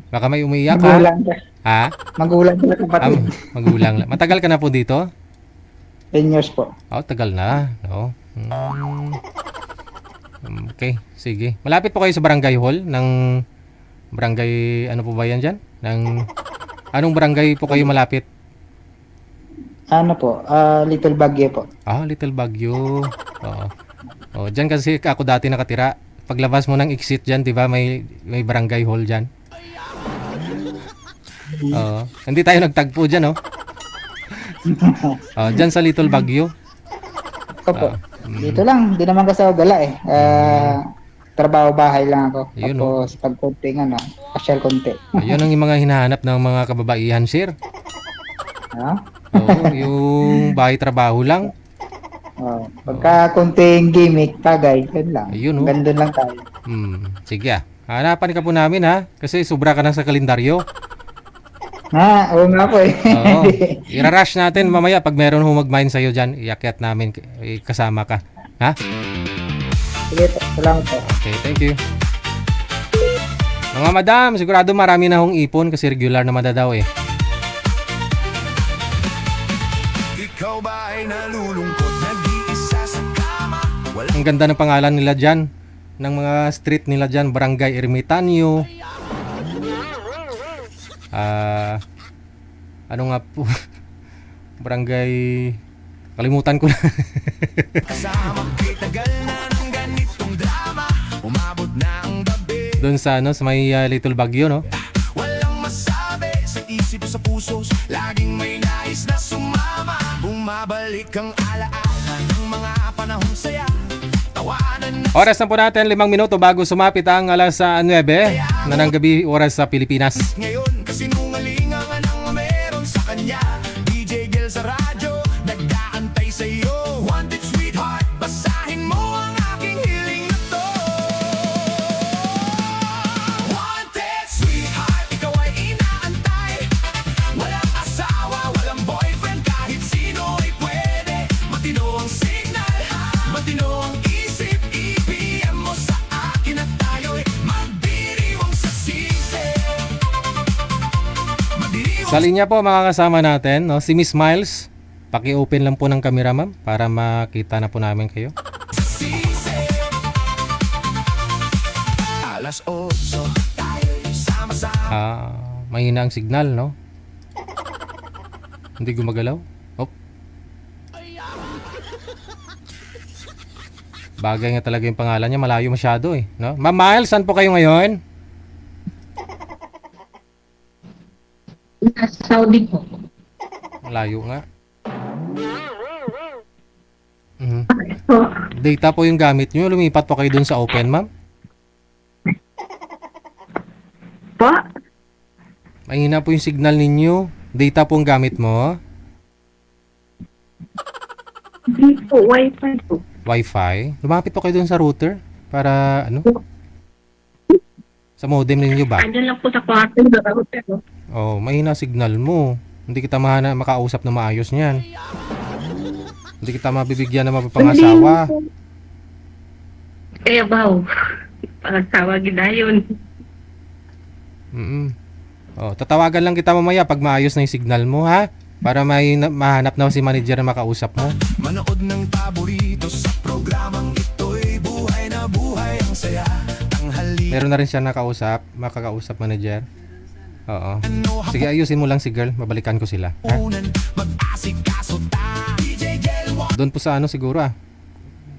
Baka may umiiyak, ha? Magulang ka. Ha? Magulang ka kapatid. Magulang lang. Matagal ka na po dito? 10 years po. Oh, tagal na, no? Okay, sige. Malapit po kayo sa barangay hall ng barangay, ano po ba yan dyan? Anong barangay po kayo malapit? Ano po? Little Baguio po. Little Baguio. Oo. Oh, dyan kasi ako dati nakatira. Paglabas mo ng exit dyan, di ba, may barangay hall dyan. Oo. Hindi tayo nagtagpo dyan, oh. Dyan sa Little Baguio. Opo. Dito lang. Hindi naman kasi ako gala eh. Trabaho bahay lang ako. Yun, Tapos pag konting pasyal konti. Yun ang yung mga hinahanap ng mga kababaihan, sir. Ha? Oo, yung bahay trabaho lang. Pagka konting gimmick, tagay, yun lang. Ayun, oh. Gandun lang tayo. Sige, hanapan ka po namin, ha? Kasi sobra ka na sa kalendaryo. Oo nga po eh. Oo. Irarush natin mamaya pag meron humagmain sa'yo dyan. Iakyat namin, kasama ka. Ha? Sige po. Salamat po. Okay, thank you. Mga madam, sigurado marami na hong ipon kasi regular naman na daw eh. Ikaw ba ay nalulungkot, nag-iisa sa kama? Ang ganda ng pangalan nila dyan. Ng mga street nila dyan, Barangay Ermitanyo. Ano nga po? Barangay... Kalimutan ko na. Kasama ko'y tagal na ng ganitong drama. Umabot na ang gabi. Doon sa may Little Baguio, no? Walang masabi sa isip sa puso. Laging may nais na sumama. Bumabalik ang alaala ng mga panahong saya. Tawanan na Oras na po natin, 5 minuto bago sumapit ang alas 9 na ng gabi oras sa Pilipinas. ngayon. Kasinungalingan ang meron sa kanya. DJ Gel sa radyo, nag-aantay sa'yo. Wanted sweetheart, basahin mo ang aking hiling na to. Wanted sweetheart, ikaw ay inaantay. Walang asawa, walang boyfriend, kahit sino ay pwede. Matino ang signal, matino ang isip. I-PM mo sa akin at tayo'y magdiriwang sa sisi. Sa linya po mga kasama natin, no? Si Miss Miles. Paki-open lang po ng camera, ma'am, para makita na po namin kayo. Alas 8, tayo'y sama-sama. Mahina ang signal, no? Hindi gumagalaw. Oh. Bagay nga talaga yung pangalan niya, malayo masyado eh, no? Ma'am Miles, saan po kayo ngayon? Nasa Saudi po. Malayo nga. So, Data po yung gamit nyo, lumipat po kayo dun sa open, ma'am. po, Mahina po yung signal ninyo. Data po ang gamit mo. hindi po, wifi po. Wi-Fi. Lumapit po kayo dun sa router para ano? Sa modem ninyo ba? Andyan lang po sa kwarto ng router. Mahina signal mo. Hindi kita makausap na maayos niyan. Hindi kita mabibigyan ng mapapangasawa. Kaya baw, pagsawa gidayon. Tatawagan lang kita mamaya pag maayos na yung signal mo, ha? Para mahanap na si manager na makausap mo. Manood ng paborito sa programang ito'y buhay na buhay ang saya. Tanghali Meron na rin siya makakausap manager. Oo. Sige, ayusin mo lang si girl. Mabalikan ko sila. Ha? mag-asikaso ta. DJ Gel, Doon po sa siguro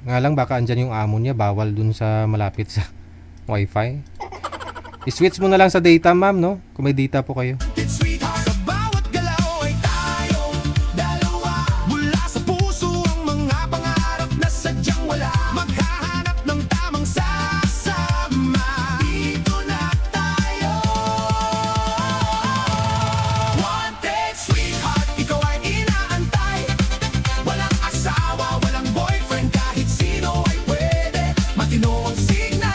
Nga lang baka andyan yung amo niya. Bawal dun sa malapit sa wifi. I-switch mo na lang sa data, ma'am, no? Kung may data po kayo. wanted sweetheart. Sa bawat galaw ay tayong dalawa. Mula sa puso ang mga pangarap na sadyang wala. Maghahanap ng tamang sasama. Dito na tayo. Wanted sweetheart, ikaw ay inaantay.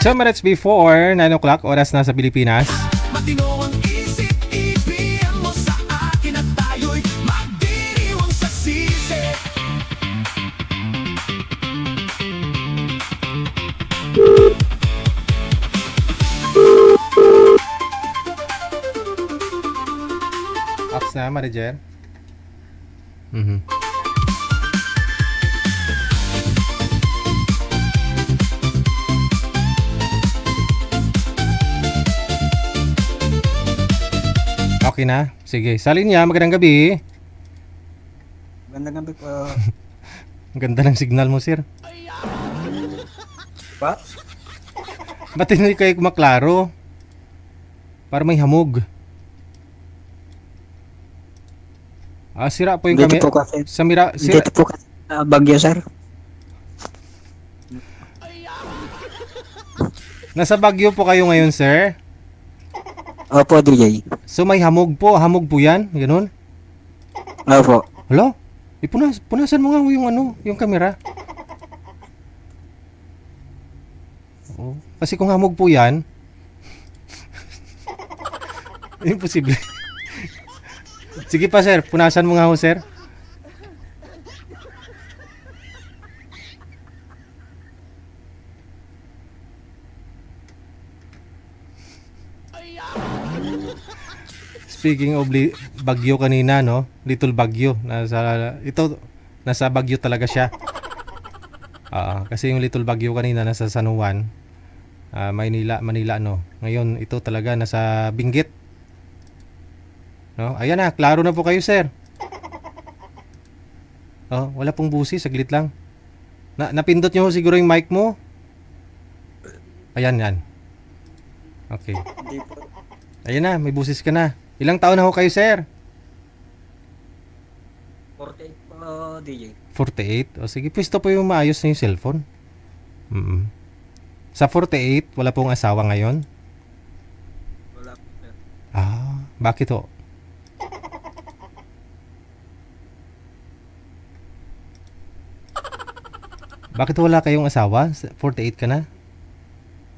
2 minutes before 9 o'clock, oras na sa Pilipinas. Matino ang isip, ibigyan mo sa akin at tayo'y magdiriwang sa sisi. Apps na, Marijer. Mhm. Okay na? Sige. Sa linya, magandang gabi. Magandang gabi po. Ang ganda ng signal mo, sir. Pa? Ba't hindi kayo maklaro? Para may hamog. Sira po yung Dito kami. po kasi, Sa mira, sira, dito po kasi sa Baguio, sir. nasa Baguio po kayo ngayon, sir. Opo, DJ. So may hamog po. Hamog po yan. Ganun. Opo. Hello? Punasan mo nga yung yung camera. Oo. Kasi kung hamog po yan, imposible. Sige pa, sir. Punasan mo nga ho, sir. Speaking of Bagyo kanina, no? Little Bagyo. Nasa Bagyo talaga siya. Kasi yung Little Bagyo kanina nasa San Juan, Manila, no? Ngayon, ito talaga nasa Benguet. No? Ayan na, klaro na po kayo, sir. Wala pong busi, saglit lang. Napindot nyo siguro yung mic mo. Ayan, yan. Okay. Hindi po. Ayan na, may busis ka na. Ilang taon na ho kayo, sir? 48 po, DJ. 48? O sige, pwesto po yung maayos na yung cellphone. Sa 48, wala pong asawa ngayon? Wala po, sir. Bakit ho? Bakit wala kayong asawa? 48 ka na?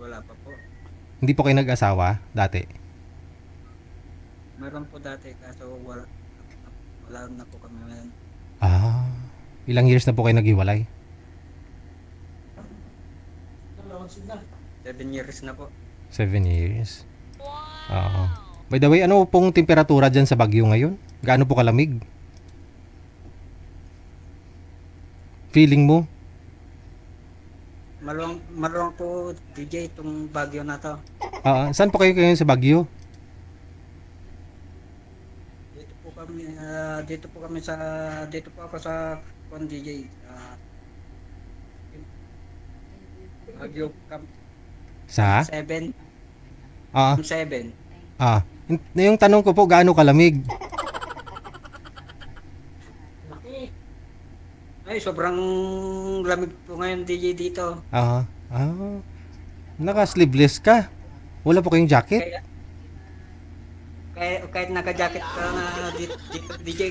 Wala pa po. Hindi po kayo nag-asawa dati? Meron po dati, kaso wala na po kami ngayon. Ilang years na po kayo naghiwalay? 7 years na po. 7 years. Oo. By the way, ano pong temperatura dyan sa Baguio ngayon? Gaano po kalamig? Feeling mo? Maluwang po, DJ, itong Baguio na to. Saan po kayo ngayon sa Baguio? Dito po ako sa DJ. Baguio Camp Sa? 7. Ah, Camp 7. yung tanong ko po, gaano kalamig? Ay, sobrang lamig po ngayon, DJ, dito. Naka-sleeveless ka? Wala po kayong jacket? Kahit naka-jacket ka na dito, DJ,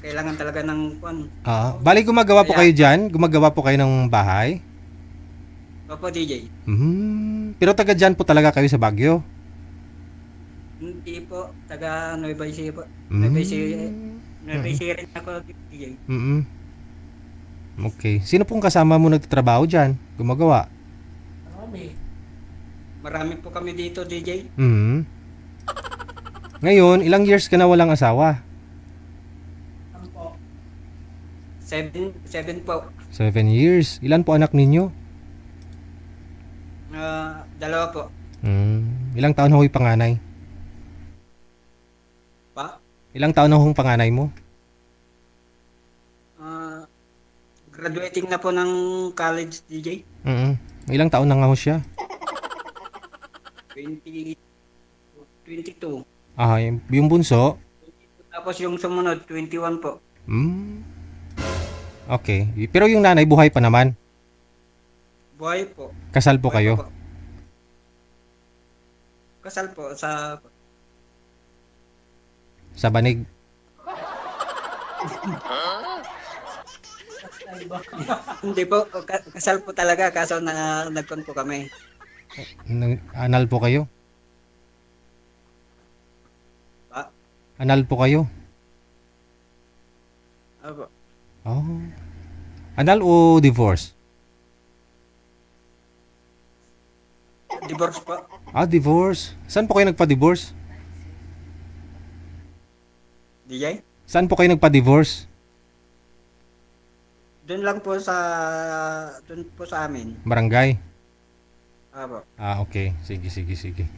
kailangan talaga ng kwan. Bali gumagawa po kayo dyan? Gumagawa po kayo ng bahay? Opo, DJ. Pero taga dyan po talaga kayo sa Baguio? Hindi po, taga Nueva Ecija po. Mm. Nueva Ecija rin ako, DJ. Okay. Sino pong kasama mo nagtatrabaho dyan? Gumagawa? Marami po kami dito, DJ. Ngayon, ilang years ka na walang asawa? 7 po. 7 years. Ilan po anak ninyo? Dalawa po. Ilang taon na ho yung panganay? Pa? Ilang taon na ho yung panganay mo? Graduating na po ng college, DJ. Ilang taon na nga ho siya? 22. Yung bunso? Tapos yung sumunod, 21 po. Okay. Pero yung nanay, buhay pa naman? Buhay po. Kasal po Buhay kayo? pa po. Kasal po sa Sa banig? Hindi po, kasal po talaga, kaso na nagkon po kami. Anal po kayo? Pa? Anal po kayo? Opo. Oh. Anal o divorce? Divorce po. Divorce. Saan po kayo nagpa-divorce? DJ? Saan po kayo nagpa-divorce? Doon lang po sa amin. Barangay? Opo. Okay. Sige.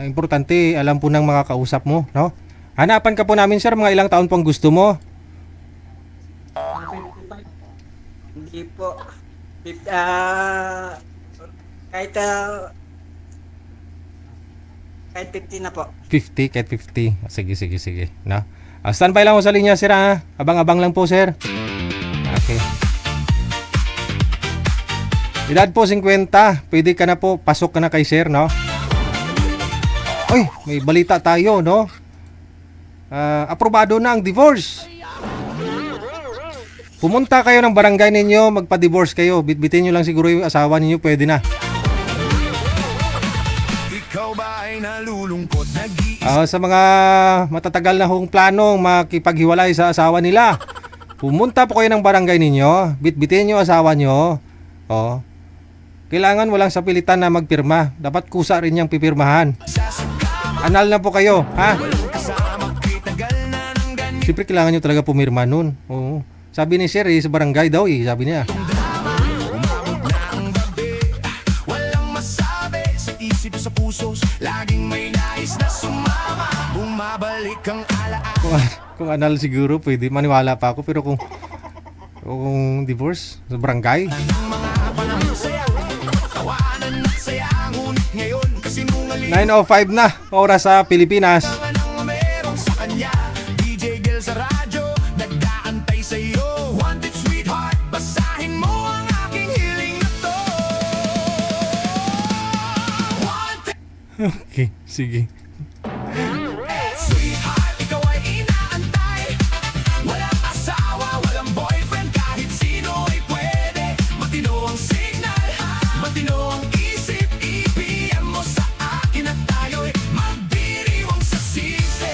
Importante, alam po ng makakausap mo, no? Hanapan ka po namin, sir, mga ilang taon pong gusto mo. Hindi po. Kahit 50 na po. 50, kahit 50. Sige. No? Standby lang mo sa linya, sir, ha? Abang-abang lang po, sir. Okay. Edad po 50. Pwede ka na po. Pasok ka na kay sir, no? Uy, may balita tayo, no? Aprobado na ang divorce. Pumunta kayo ng barangay ninyo, magpa-divorce kayo. Bitbitin nyo lang siguro yung asawa ninyo, pwede na. Ikaw ba ay nalulungkot? Sa mga matatagal na hong planong makipaghiwalay sa asawa nila, pumunta po kayo ng barangay ninyo, bitbitin nyo asawa nyo. Kailangan walang sapilitan na magpirma. Dapat kusa rin niyang pipirmahan. Anal na po kayo, ha? Siyempre kailangan nyo talaga pumirma nun. Oo. Sabi ni sir, sa barangay daw, sabi niya. Walang masabi sa isip sa puso, laging may nais na sumama. Bumabalik ang alaala. Kung anal siguro, pwede. Maniwala pa ako. Pero kung divorce, sa barangay. 9:05 na, oras sa Pilipinas. Meron sa kanya, DJ Gel sa radyo, nag-aantay sa'yo. Wanted sweetheart, basahin mo ang aking hiling na to. Wanted Okay, sige. sweetheart, ikaw ay inaantay. Walang asawa, walang boyfriend, kahit sino ay pwede. Matino ang signal, matino ang isip. I-PM mo sa akin at tayo'y magdiriwang sa sisi.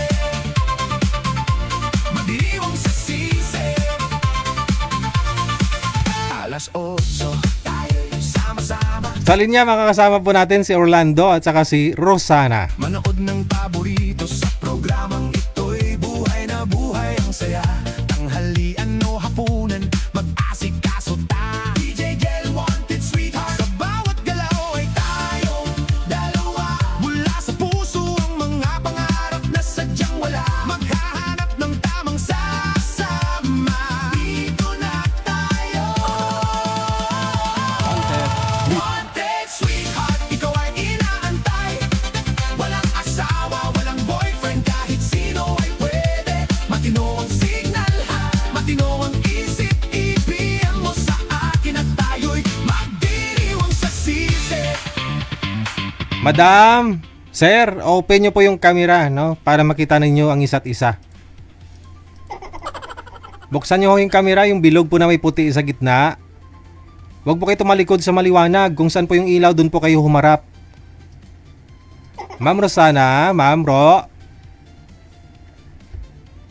Magdiriwang sa sisi. Alas 8, tayo'y sama-sama. Sa linya, makakasama po natin si Orlando at saka si Rosana. Manood ng paborito sa programang ito'y buhay na buhay ang saya. Tanghalian o hapunan, mag-asikaso ta. DJ Gel, wanted sweetheart. Sa bawat galaw ay tayong dalawa. Mula sa puso ang mga pangarap na sadyang wala. Maghahanap ng tamang sasama. Dito na tayo. Wanted sweetheart, ikaw ay inaantay. Walang asawa, walang boyfriend, kahit sino ay pwede. Matino ang signal, matino ang isip. I-PM mo sa akin at tayo'y magdiriwang sa sisi. Madam, sir, open nyo po yung camera, no? Para makita ninyo ang isa't isa. Buksan nyo ho yung camera, yung bilog po na may puti sa gitna. Huwag po kayo tumalikod sa maliwanag. Kung saan po yung ilaw, dun po kayo humarap. Ma'am Rosana, Ma'am Ro.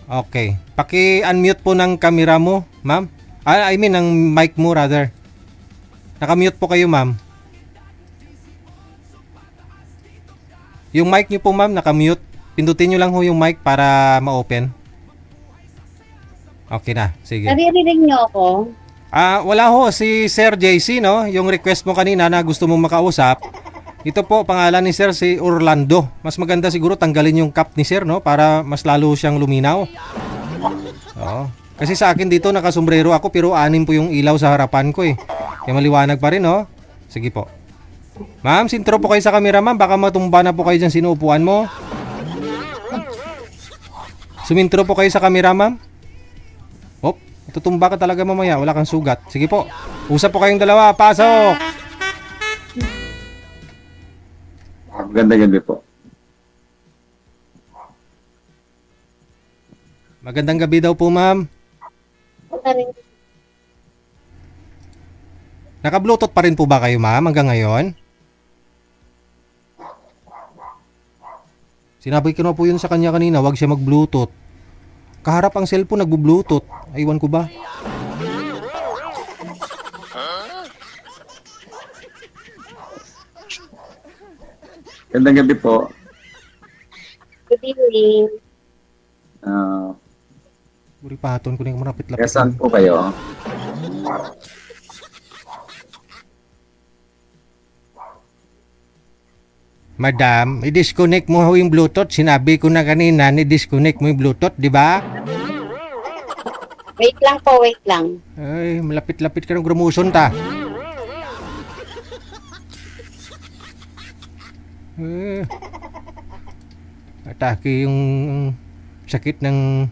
Okay. Paki-unmute po ng camera mo, ma'am. I mean, ng mic mo rather. Naka-mute po kayo, ma'am. Yung mic nyo po, ma'am, naka-mute. Pindutin nyo lang ho yung mic para ma-open. Okay na, sige. Naririnig niyo ako? Wala ho, si Sir JC, no? Yung request mo kanina na gusto mong makausap. Ito po, pangalan ni Sir, si Orlando. Mas maganda siguro tanggalin yung cap ni Sir, no? Para mas lalo siyang luminaw. Oo. Kasi sa akin dito, nakasombrero ako, pero 6 po yung ilaw sa harapan ko eh. Kaya maliwanag pa rin, no? Sige po. Ma'am, sintro po kayo sa camera, ma'am. Baka matumba na po kayo dyan sinuupuan mo. Sumintro po kayo sa camera, ma'am. Hop, tutumba ka talaga mamaya. Wala kang sugat. Sige po. Usap po kayong dalawa. Pasok! Magandang gabi po. Magandang gabi daw po, ma'am. Naka-Bluetooth pa rin po ba kayo, ma'am, hanggang ngayon? Sinabi ko na po yun sa kanya kanina, wag siya mag-Bluetooth. Kaharap ang cellphone, nagbo-Bluetooth. Aywan ko ba? Gandang gabi po. Good evening. Ah, Uri paton ko na yung marapit-lapit. kaya saan po kayo? Madam, i-disconnect mo ho yung Bluetooth. Sinabi ko na kanina, i-disconnect mo yung Bluetooth, di ba? Wait lang po, wait lang. Ay, malapit-lapit ka ng grumuson ta. Atake yung sakit ng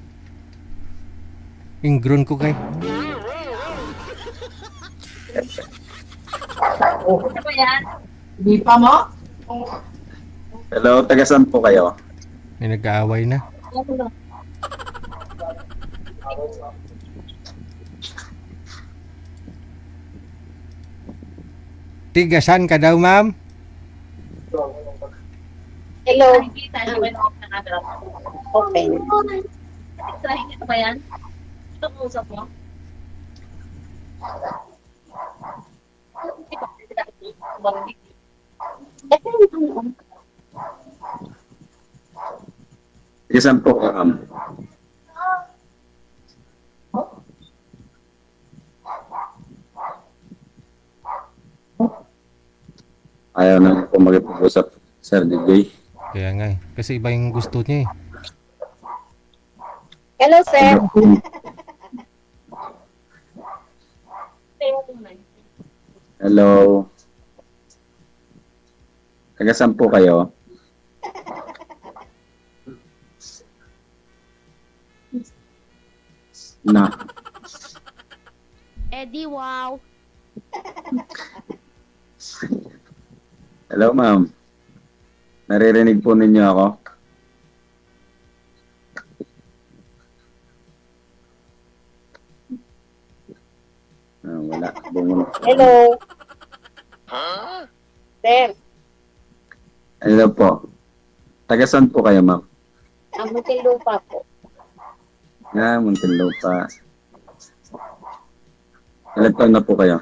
ingron ko kay. Di pa mo? Hello, taga saan po kayo? May nag-aaway na. Tigasan ka daw, ma'am? Hello. Open. Ito yung ano. Taga saan po kayo, ma'am? Ayaw na po mag-usap, Sir DJ. Kaya nga eh. Kasi iba yung gusto niya eh. Hello, sir. Hello. Taga saan po kayo? Na. Eddie, wow. Hello, ma'am. Naririnig po ninyo ako? Ah, wala. Bumulong. Hello. Sir, Hello po. Taga saan po kayo, ma'am? ang Muntinlupa po. Ah, Muntinlupa. Ilan taon na po kayo?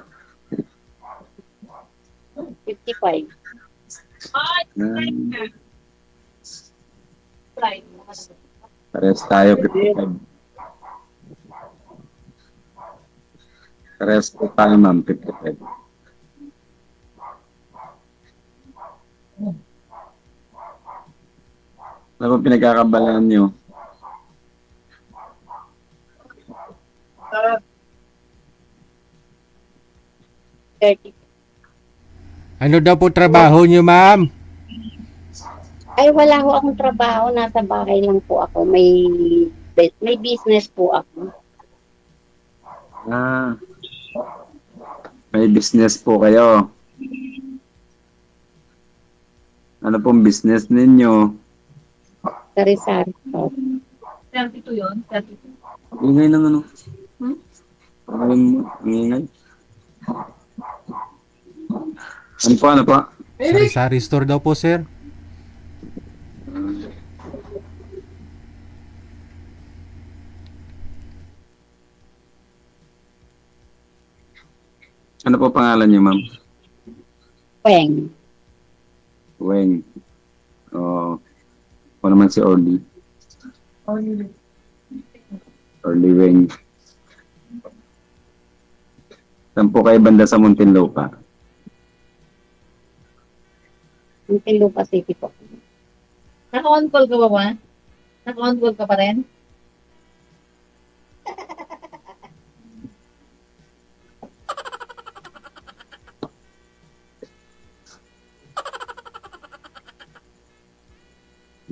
55. Ah, parehas tayo, 55. Parehas po tayo, ma'am, 55. Ano ba pinagkakabalaan nyo? Ano daw po trabaho niyo, ma'am? Ay, wala ho akong trabaho. Nasa bahay lang po ako. May business po ako. Ah, may business po kayo. Ano pong business ninyo? Sari-sari po. 32 yun? 32. Ingay ng ano? Ingay. Ano pa? Sari-sari store daw po, sir. Ano po pangalan niyo, ma'am? Pweng. Weng. Oh, ako naman si Orly. Orly Weng. Saan po kayo banda sa Muntinlupa? Muntinlupa City po. Naka-on call ka ba ba? Naka-on call ka pa rin?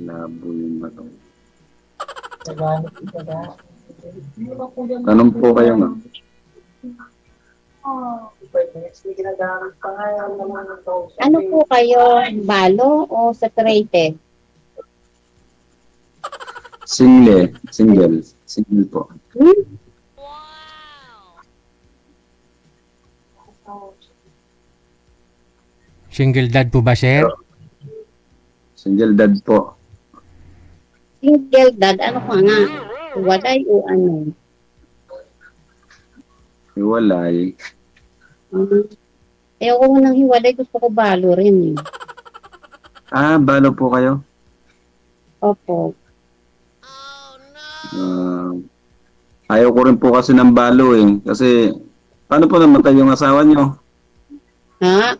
Labo yung mato. Tanong po kayo, ma'am. Ano po kayo? Balo o separated? Single. Single po. Single dad po ba, sir? Single dad po. Single dad, ano ka nga? Walay o ano? Hiwalay. Ayoko mo nang hiwalay, gusto ko balo rin eh. Balo po kayo? Opo. Ayaw ko rin po kasi ng balo eh. Kasi, paano po namatay yung asawa nyo? Ha?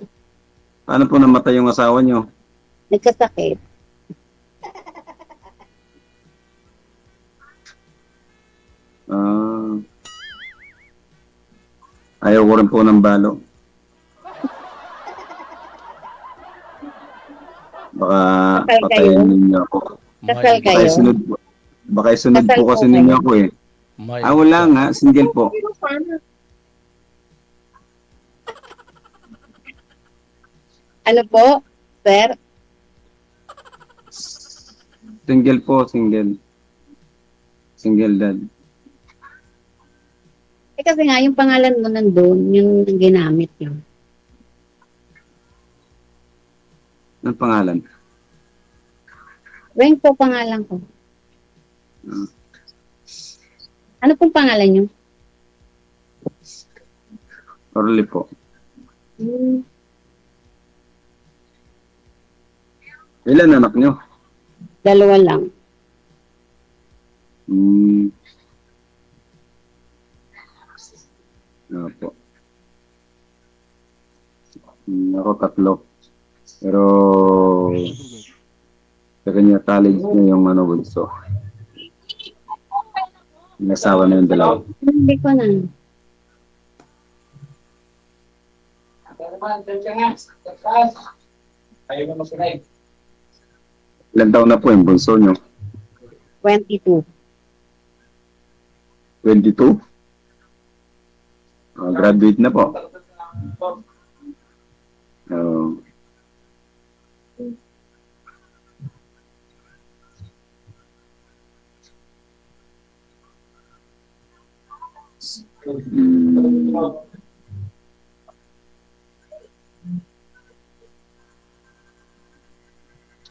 Paano po namatay yung asawa nyo? Nagkasakit. Ayaw ko rin po ng balo. Baka Kasal patayin kayo? ninyo ako. Kasal Baka kayo? isunod po. Baka isunod Kasal po po kasi kayo? ninyo ako eh. Wala nga. Single po. Ano po, sir? Single po. Single. Single dad. Eh kasi nga, yung pangalan mo nandun, yung ginamit yun. Anong pangalan? Weng po pangalan ko. Ano pong pangalan nyo? Orly po. Ilan anak nyo? 2 lang. Po. Ako 3. Pero sa kanya college na yung bunso. Nasawa na yung 2. Hindi ko na. Ilan taon na po yung bunso nyo? 22. 22? Graduate na po.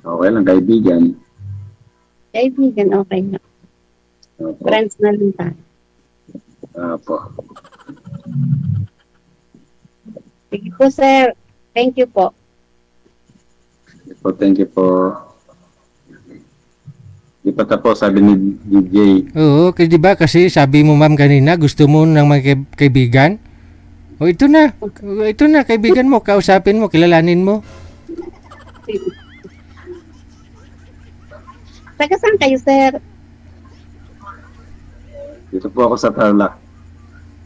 Okay lang, kaibigan. Kaibigan, okay na. Opo. Friends na lang tayo. Opo. Sige po, sir. Thank you po. Thank you po. Di pa tapos, sabi ni DJ. Oo, kasi 'di ba kasi sabi mo ma'am kanina gusto mo ng mga kaibigan? O ito na. Ito na kaibigan mo, kausapin mo, kilalanin mo. Taga saan kayo, sir? Dito po ako sa Tarlac.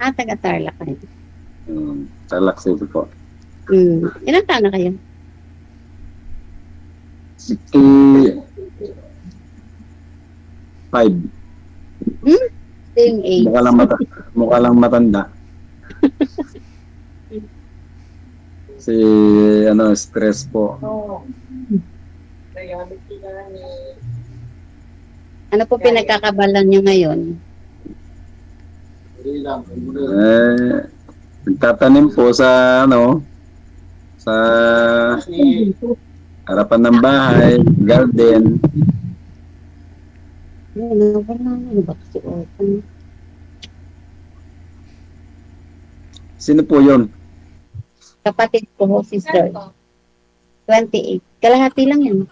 Taga Tarlac kayo. Tarlac City po. Ilang taon na kayo? 65. Same age. Mukha lang matanda. Si stress po. Ano po pinagkakabalan nyo ngayon? Nagtatanim po sa sa harapan ng bahay, garden. Ano ba si Orton? Sino po yun? Kapatid ko, sister. 28. Kalahati lang yan.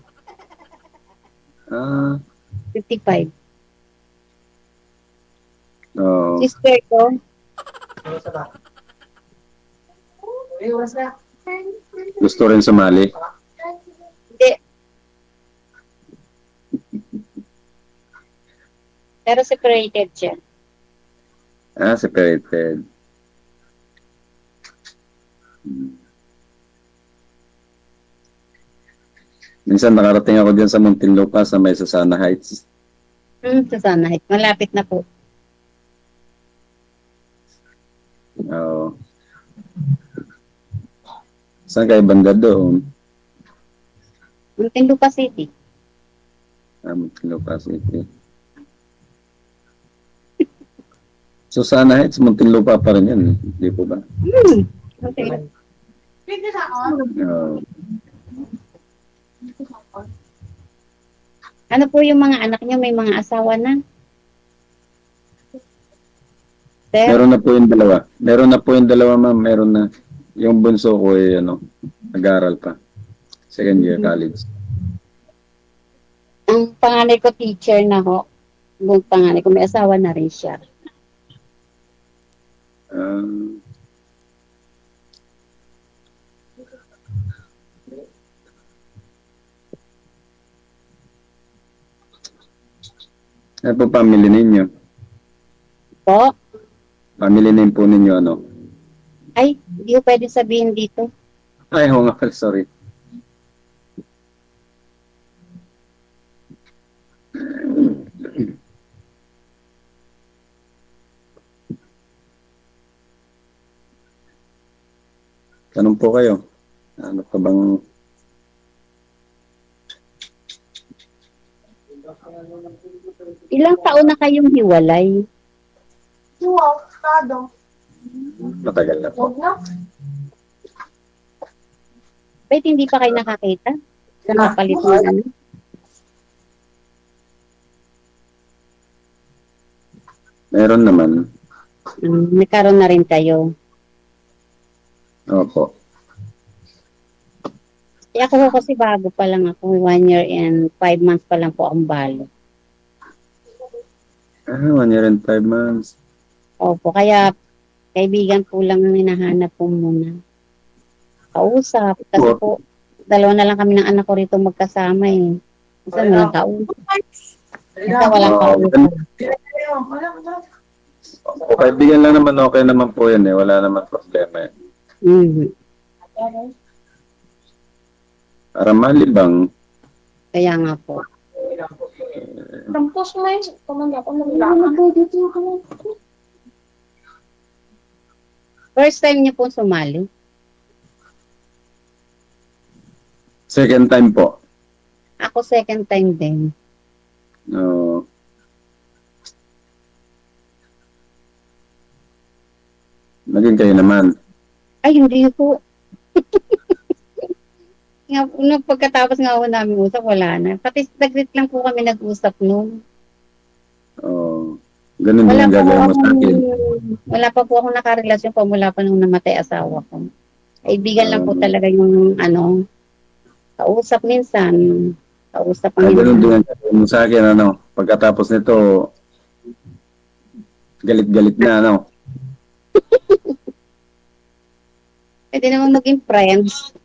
55. Sister ko. Gusto rin sumali. Hindi. Pero separated siya. Separated. Minsan nakarating ako dyan sa Muntinlupa sa may Susana Heights. Susana Heights. Malapit na po. Oo. Saan kayo banda doon? Muntinlupa City. Muntinlupa City. Susana Heights, Muntinlupa pa rin yan. Hindi po ba? Okay. Oo. Ano po yung mga anak niyo? May mga asawa na? Sir? Meron na po yung dalawa. Meron na po yung dalawa, ma'am. Meron na. Yung bunso ko nag-aaral pa. Second year college. Ang panganay ko teacher na ho. Yung panganay ko may asawa na rin siya. Um, ano po family ninyo? Po? Family name po ninyo Ay, hindi ko pwede sabihin dito. Ay, oo nga pala, sorry. Tanong po kayo. Ano pa bang... Ilang taon na kayong hiwalay? Matagal na po. Ba't hindi pa kayo nakakita? Sa kapalit mo ano? Meron naman. Nagkaroon na rin kayo. Opo. Ako ho kasi bago pa lang ako. 1 year and 5 months pa lang po ang balo. 1 year and 5 months. Opo, kaya kaibigan po lang ang hinahanap po muna. Kausap. Kasi po, dalawa na lang kami ng anak ko rito magkasama eh. Kasi walang kausap. Kasi walang kausap. O kaibigan lang naman, okay naman po yan eh. Wala naman problema eh. Para malibang. Kaya nga po. First time niyo po sumali? Second time po. Ako second time din. No. Naging kayo naman. Ay, hindi po. Nung pagkatapos nga ako namin usap, wala na. Pati saglit lang po kami nag-usap noon. Oh, ganun din ang gagawin mo sa akin. Wala pa po akong nakarelasyon pa mula pa nung namatay asawa ko. Kaibigan lang po talaga yung kausap minsan. Kausap ang Ganun din ang gagawin mo sa akin, pagkatapos nito, galit-galit na, Pwede naman maging friends.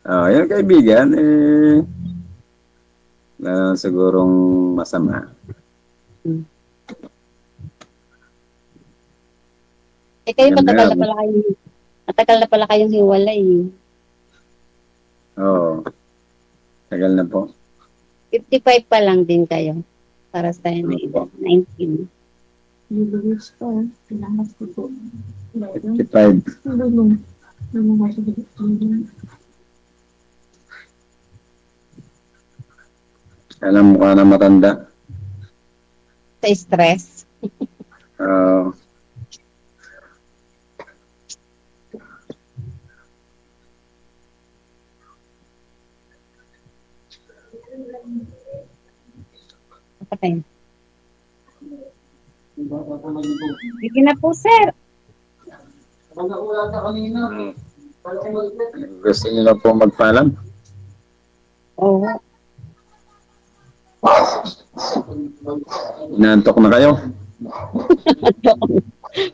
Yung kaibigan, na sigurong masama. Kayo matagal na pala kayong hiwalay. Oo. Tagal na po. 55 pa lang din kayo. Para sa na edad. 19. 55. Alam mo ka na matanda. Sa stress. Oo. Patay. Sige na po, sir. Gusto niyo lang po magpaalam? Oo. Inaantok na kayo?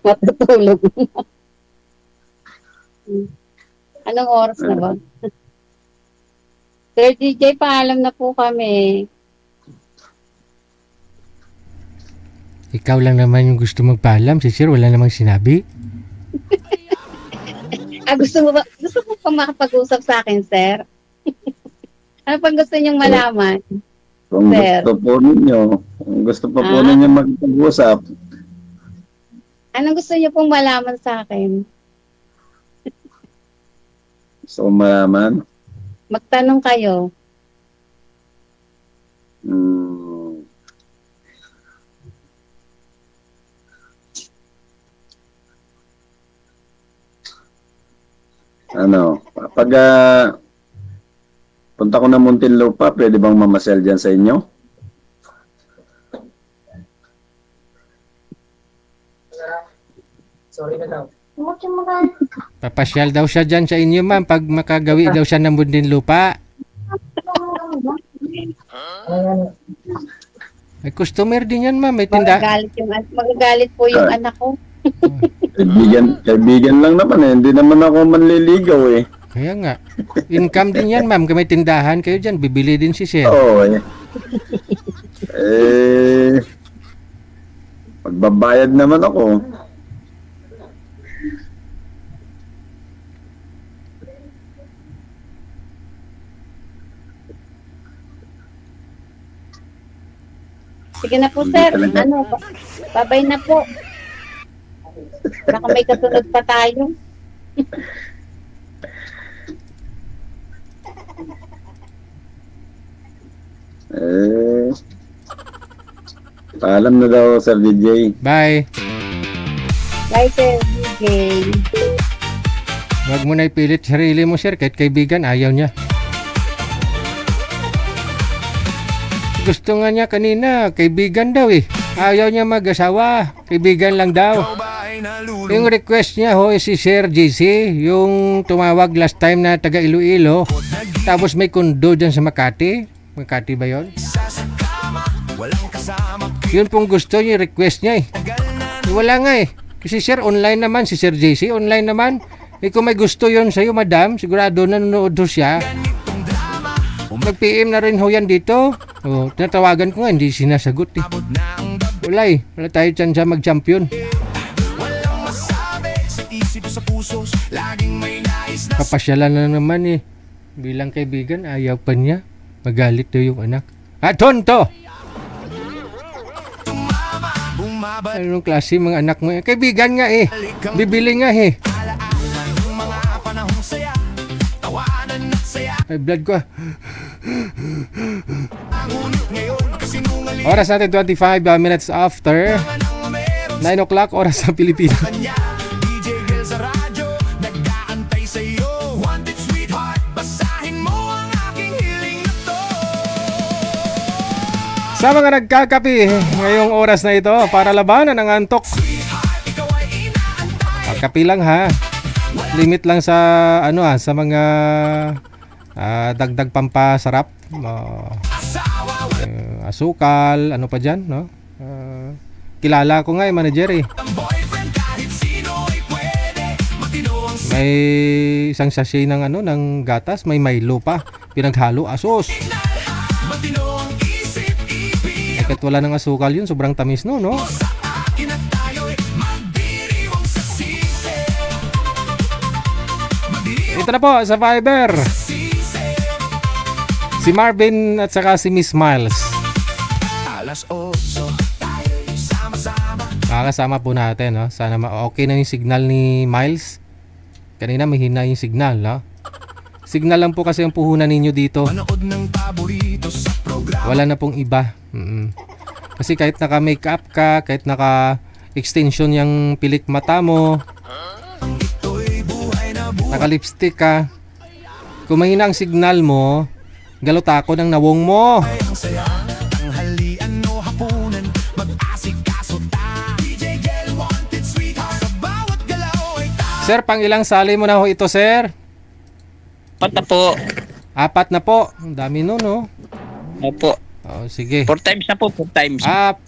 Matutulog. Anong oras na ba? Sir DJ, paalam na po kami. Ikaw lang naman yung gusto magpaalam. Si Sir, wala namang sinabi. Gusto mo pa makapag-usap sa akin, sir? Ano pang gusto niyong malaman? Kung Sir. gusto pa po ninyo magpag-usap, Anong gusto niyo pong malaman sa akin? gusto kong malaman, Magtanong kayo. Ano, pag punta ko ng Muntinlupa, pwede bang mamasyal dyan sa inyo? Papasyal daw siya dyan sa inyo, ma'am, pag makagawi daw siya ng Muntinlupa. May customer din yan, ma'am. May tinda. Magagalit po yung anak ko. Kaibigan lang naman eh. Hindi naman ako manliligaw eh. Kaya nga. Income din yan, ma'am. Kung may tindahan kayo dyan, bibili din si sir. Oo eh. Magbabayad naman ako. Sige na po, Hindi sir. talaga. Babay na po. Baka may kasunod pa tayo. Paalam na daw, Sir DJ. Bye. Bye, sir. Okay. Huwag mo na ipilit sarili mo, sir. Kahit kaibigan, ayaw niya. Gusto nga niya kanina, kaibigan daw eh. Ayaw niya mag-asawa. Kaibigan lang daw. Yung request niya ho si Sir JC, yung tumawag last time na taga Iloilo. Tapos may kondo dyan sa Makati. Makati ba yun? Yun pong gusto niya, request niya eh. Wala nga eh. Kasi Sir, online naman. Si Sir JC, online naman. Eh kung may gusto yun sa'yo, madam, sigurado nanonood ho siya. Nag-PM na rin ho yan dito. Oh, tinatawagan ko nga, hindi sinasagot eh. Wala eh. Wala tayo dyan siya mag-champion. Papasyalan na naman eh. Bilang kaibigan, ayaw pa niya. Magalit daw yung anak. Tonto! Anong klase mga anak mo? Kaibigan nga eh. Bibili nga eh. Ay, blood ko ah. Oras natin 25 minutes after 9 o'clock oras sa Pilipinas. Sa mga nagkakapi ngayong oras na ito para labanan ang antok. Pagkapi lang ha. Limit lang sa ano sa mga dagdag pampasarap. Asukal, ano pa dyan, no? Kilala ko nga yung manager eh. May isang sachet ng ano ng gatas, may Milo pa, pinaghalo asos. Kahit wala ng asukal yun, sobrang tamis no. Ito na po sa Viber. Si Marvin at saka si Miss Miles. Makakasama po natin, no? Sana okay na yung signal ni Miles. Kanina mahina yung signal, no? Signal lang po kasi ang puhunan ninyo dito. Wala na pong iba. Kasi kahit naka-makeup ka, kahit naka-extension yung pilik mata mo, naka-lipstick ka, kung mahina ang signal mo, galutako ng nawong mo. Sir, pang ilang sali mo na ho ito, sir? 4 na po. 4 na po. Ang dami nun, no? Opo. Oh, sige. 4 times na po, 4 times. 4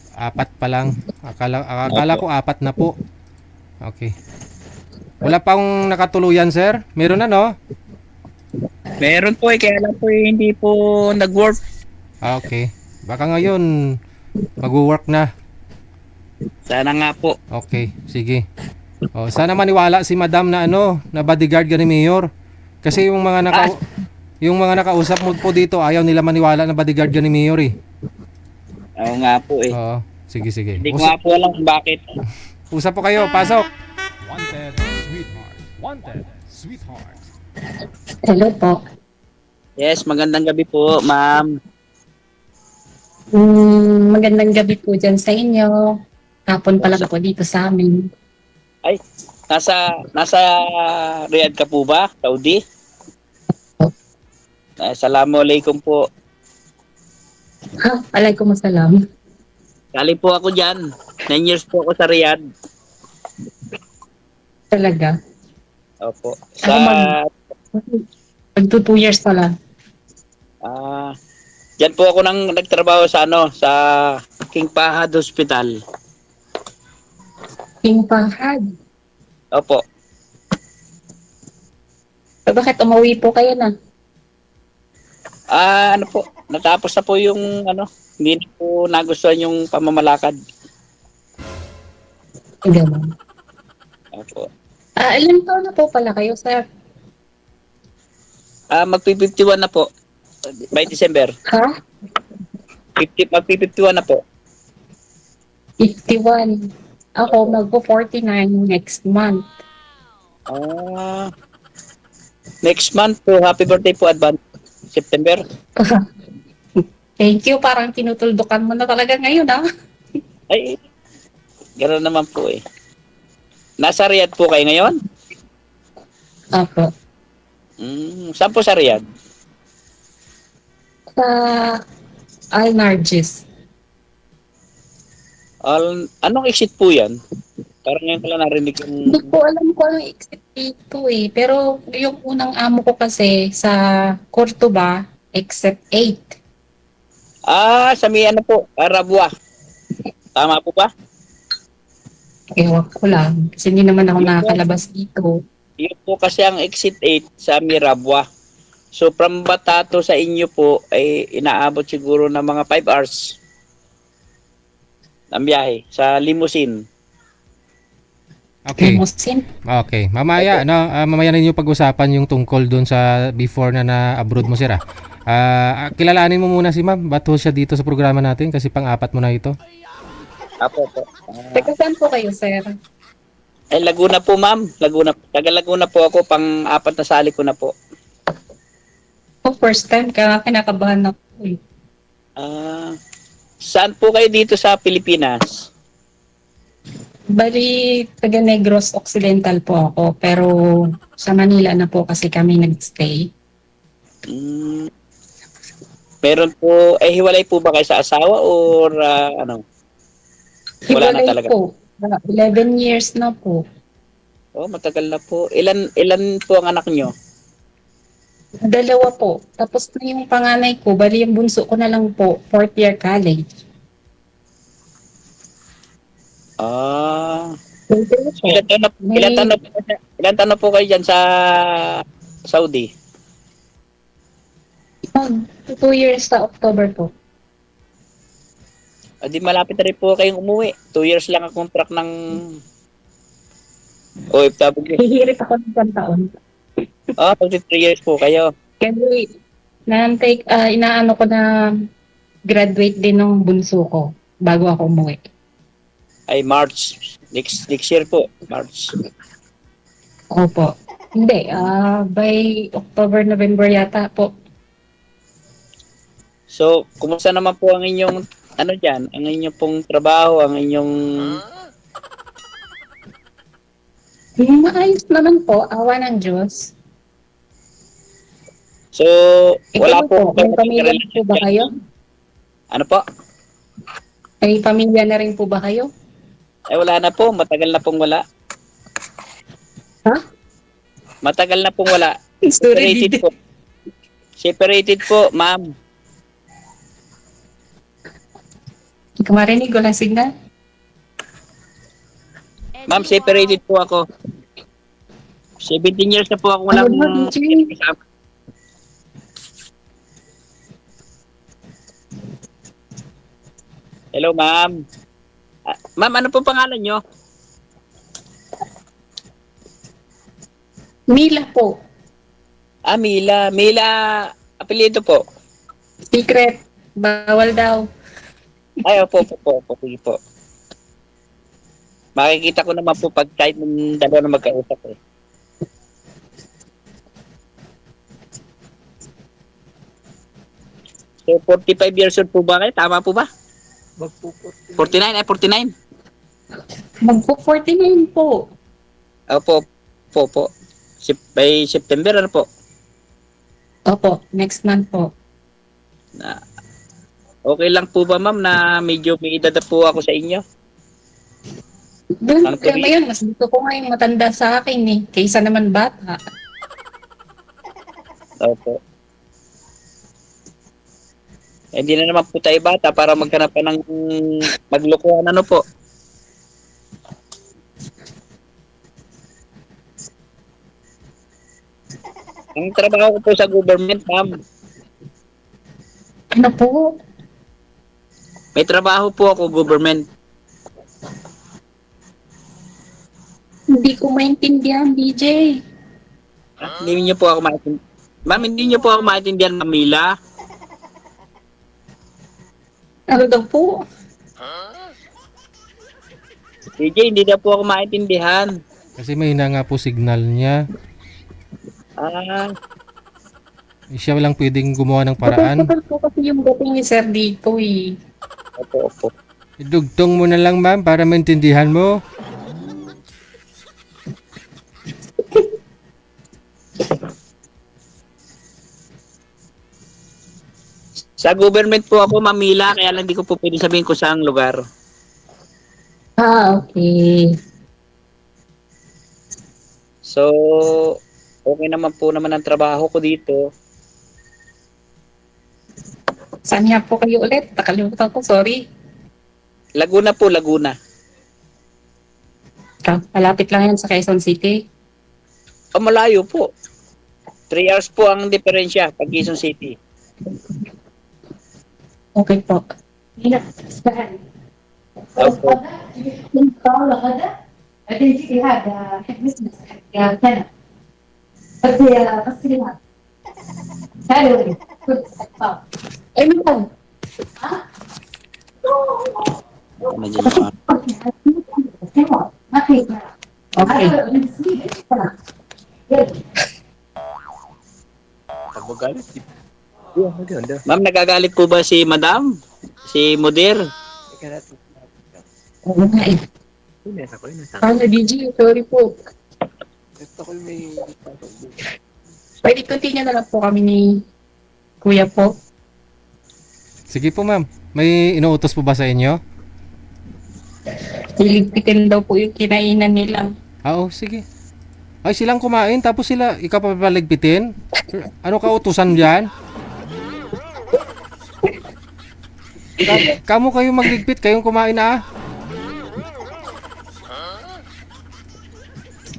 pa lang. Akala ko 4 na po. Okay. Wala pang nakatuluyan, sir? Meron na, no? Meron po kaya lang po hindi po nag-work. Okay. Baka ngayon, mag-work na. Sana nga po. Okay, sige. Oh, sana maniwala si Madam na na bodyguard ka ni Mayor. Kasi yung mga nakausap mo po dito, ayaw nila maniwala na bodyguard ka ni Mayor eh. Oo nga po eh. Oo, sige. Hindi ko nga po alam kung bakit. Usap po kayo, pasok. Wanted, sweetheart. Wanted, sweetheart. Hello po. Yes, magandang gabi po, ma'am. Magandang gabi po dyan sa inyo. Hapon pa lang po dito sa amin. Ay, Nasa Riyadh ka po ba? Saudi? Assalamualaikum po. Waalaikumsalam. Galing po ako dyan. 9 years po ako sa Riyadh. Talaga. Opo. Ako magto 2 years pala. Dyan po ako nagtrabaho sa sa King Fahad Hospital. King Fahad. Opo. Bakit umuwi po kayo na? Ano po, natapos na po yung hindi na po nagustuhan yung pamamalakad. Ganun. Opo. Ilan taon na po pala kayo, sir? Magpi-51 na po. By December. Ha? Magpi-51 na po. 51. Ako, magpo-49 next month. Next month po, happy birthday po, advance. September. Thank you. Parang tinutuldukan mo na talaga ngayon, ha? Ay, gano'n naman po eh. Nasa Riyadh po kayo ngayon? Apo. Saan po sa Riyadh? Sa Al-Narjis. Anong exit po yan? Parang ngayon ko lang narinig yung... Hindi ko alam kung anong exit dito eh. Pero yung unang amo ko kasi sa Cordoba, exit 8. Sa may po, Rabwa. Tama po ba? Ewan ko lang. Kasi hindi naman ako nakakalabas dito. Yun po kasi ang exit 8 sa Mirabwa. So from Batato sa inyo po ay inaabot siguro ng mga 5 hours ng biyahe sa limousine. Okay. Limousine? Okay. Mamaya mamaya ninyo pag-usapan yung tungkol doon sa before na abroad mo, sir. Kilalanin mo muna si ma'am. Ba't ho siya dito sa programa natin kasi pang-apat mo na ito? Apo po. Teka, saan po kayo, sir? Laguna po, ma'am. Taga Laguna po ako, pang-apat na sali ko na po. First time ka, kinakabahan ako eh. Saan po kayo dito sa Pilipinas? Bali, taga Negros Occidental po ako, pero sa Manila na po kasi kami nag-stay. Meron po, hiwalay po ba kayo sa asawa or Wala na Hiwalay talaga? po. 11 years na po. Oh, matagal na po. Ilan po ang anak nyo? 2 po. Tapos na yung panganay ko, bali yung bunso ko na lang po, 4th year college. Ilan taon na po kayo dyan sa Saudi? 2 years sa October po. Di malapit na rin po kayong umuwi. 2 years lang ang contract ng OFW. Hihirit ako ng 1 taon. 23 years po kayo. Kasi inaano ko na graduate din ng bunso ko bago ako umuwi. Ay March. Next year po. March. Opo. Hindi, by October, November yata po. So, kumusta naman po ang inyong dyan? Ang inyong pong trabaho, ang inyong... Maayos naman po, awa ng Diyos. So, wala po... May pamilya na po ba kayo? Ano po? May pamilya na rin po ba kayo? Wala na po. Matagal na pong wala. Ha? Matagal na pong wala. Sorry, Separated po. Separated po, ma'am. Kumarinig ko lang signal. Ma'am, separated po ako. 17 years na po ako walang... Hello, ma'am. Ma'am, ano po pangalan nyo? Mila po. Mila. Mila, apelyido po. Secret. Bawal daw. Ay, opo. Sige po. Makikita ko naman po pag kahit ng dalawa na magkausap eh. So, 45 years old po ba kayo? Tama po ba? 49. 49? Magpo 49 po. Opo, po. By September, ano po? Opo, next month po. Na, okay lang po ba, ma'am, na medyo may edad na po ako sa inyo? Doon, Ano po kaya ngayon, mas gusto ko nga yung matanda sa akin eh, kaysa naman bata. Opo. Hindi na naman po tayo bata para maghanap pa ng maglokohan, ano po? Ang trabaho ko po sa government, ma'am. Ano po? May trabaho po ako, government. Hindi ko maintindihan, DJ. Hindi niyo po ako maintindihan. Ma'am, hindi niyo po ako maintindihan, Mamila. Ano daw po? DJ, hindi na po ako maintindihan. Kasi mahina nga po signal niya. Siya lang pwedeng gumawa ng paraan. Kapag po kasi yung dating ni Sir dito eh. Opo. Idugtong mo na lang, ma'am, para maintindihan mo. Sa government po ako, Mamila, kaya lang di ko po pwede sabihin kung saang lugar. Okay. So, okay naman po ang trabaho ko dito. Saan nga po kayo ulit? Nakalimutan ko, sorry. Laguna po, Laguna. Malapit lang yan sa Quezon City. Malayo po. 3 hours po ang diferensya pag Quezon City. Okay po. Opo. Ay, ano? Okay. Ma'am, nagagalit po ba si Madam? Si Mudir? Oo nga eh. Ano, DJ? Sorry po. Pwede continue na lang po kami ni Kuya po. Sige po, ma'am. May inuutos po ba sa inyo? Iligpitin daw po yung kinainan nila. Oo, sige. Ay, silang kumain, tapos sila, ikaw pa paligpitin? Ano ka utusan dyan? Kamu kayo magligpit, kayong kumain ah.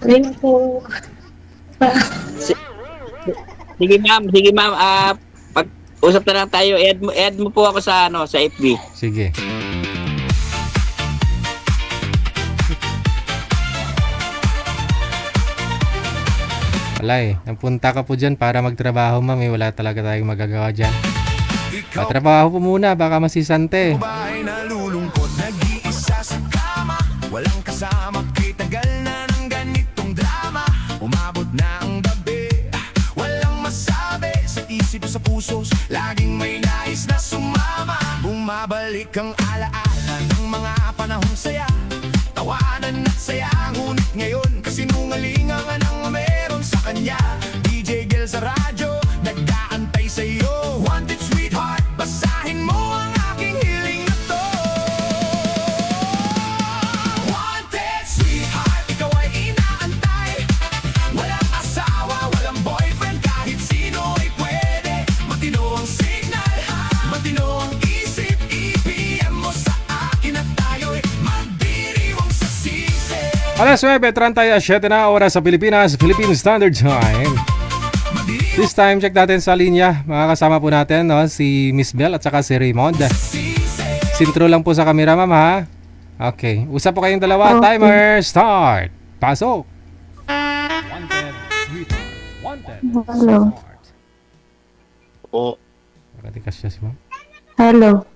Ayun po. Sige ma'am, pag-usap na lang tayo. Add mo po ako sa sa FB. Sige. Wala eh. Napunta ka po dyan para magtrabaho, ma'am. Wala talaga tayong magagawa dyan. Matrabaho po muna, baka masisante. Bahay nalulungkot, nag-iisa sa kama. Walang kasama, kitagal na ng ganitong drama. Umabot na ang gabi, walang masabi. Sa isip, sa puso, laging may nais na sumama. Bumabalik ang alaala ng mga panahong saya. Tawanan at saya, ngunit ngayon kasinungalingan ang meron sa kanya. DJ Gil sa radyo, nag-aantay sa'yo. Wanted sweetheart, basahin mo ang aking hiling na to. Wanted sweetheart, ikaw ay inaantay. Walang asawa, walang boyfriend, kahit sino ay pwede. Matino ang signal, matino ang isip. I-PM mo sa akin at tayo'y magdiriwang sa sisi. Alas 9:37 na oras sa Pilipinas, Philippine Standard Time. This time, check natin sa linya. Makakasama po natin si Miss Bell at saka si Raymond. Sintro lang po sa camera, ma'am, ha? Okay. Usap po kayong dalawa. Okay. Timer, start. Pasok. Wanted Sweetheart. Wanted Hello. Sweetheart. Po, Nakatikas siya si ma'am. Hello.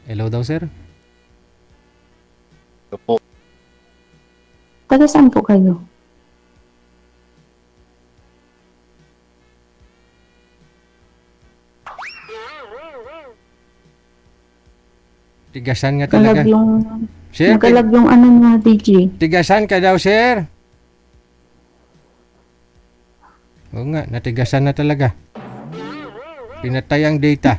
Hello daw, sir. po. Taga saan po kayo? Tigasan nga talaga. Sir, Nagalag yung ano nga, DJ. tigasan ka daw, sir. Oo nga, natigasan na talaga. Pinatay ang data.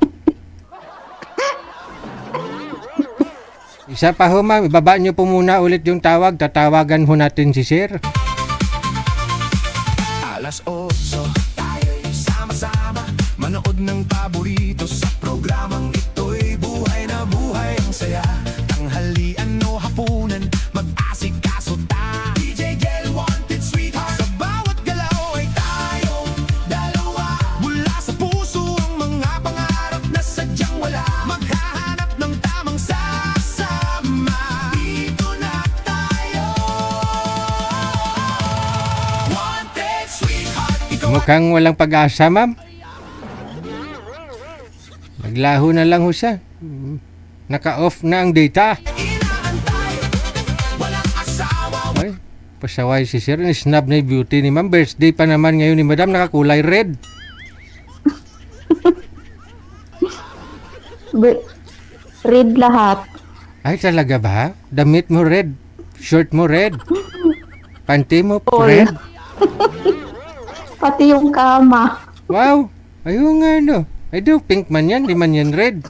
Isa pa ho, ma'am. Ibaba nyo po muna ulit yung tawag. Tatawagan ho natin si sir. Alas 8, tayo'y sama-sama manood ng paborito sa programang ito'y buhay na buhay ang saya. Tanghalian o hapunan, mag-asikaso ta. DJ Gel wanted sweetheart. Sa bawat galaw ay tayong dalawa. Mula sa puso ang mga pangarap na sadyang wala. Maghahanap ng tamang sasama. Dito na tayo. Wanted sweetheart. Ikaw Mukhang walang pag-asa, ma'am. Naglaho na lang ho siya. Naka-off na ang data. inaantay. Walang asawa. Ay, pasaway si sir. Snub na yung beauty ni ma'am. Birthday pa naman ngayon ni madam. Nakakulay red. Read lahat. Ay, talaga ba? Damit mo red. Shirt mo red. Panty mo Oy. red. Pati yung kama. Wow. Ayun nga no. Ay do, pink man yan. Di man yan red.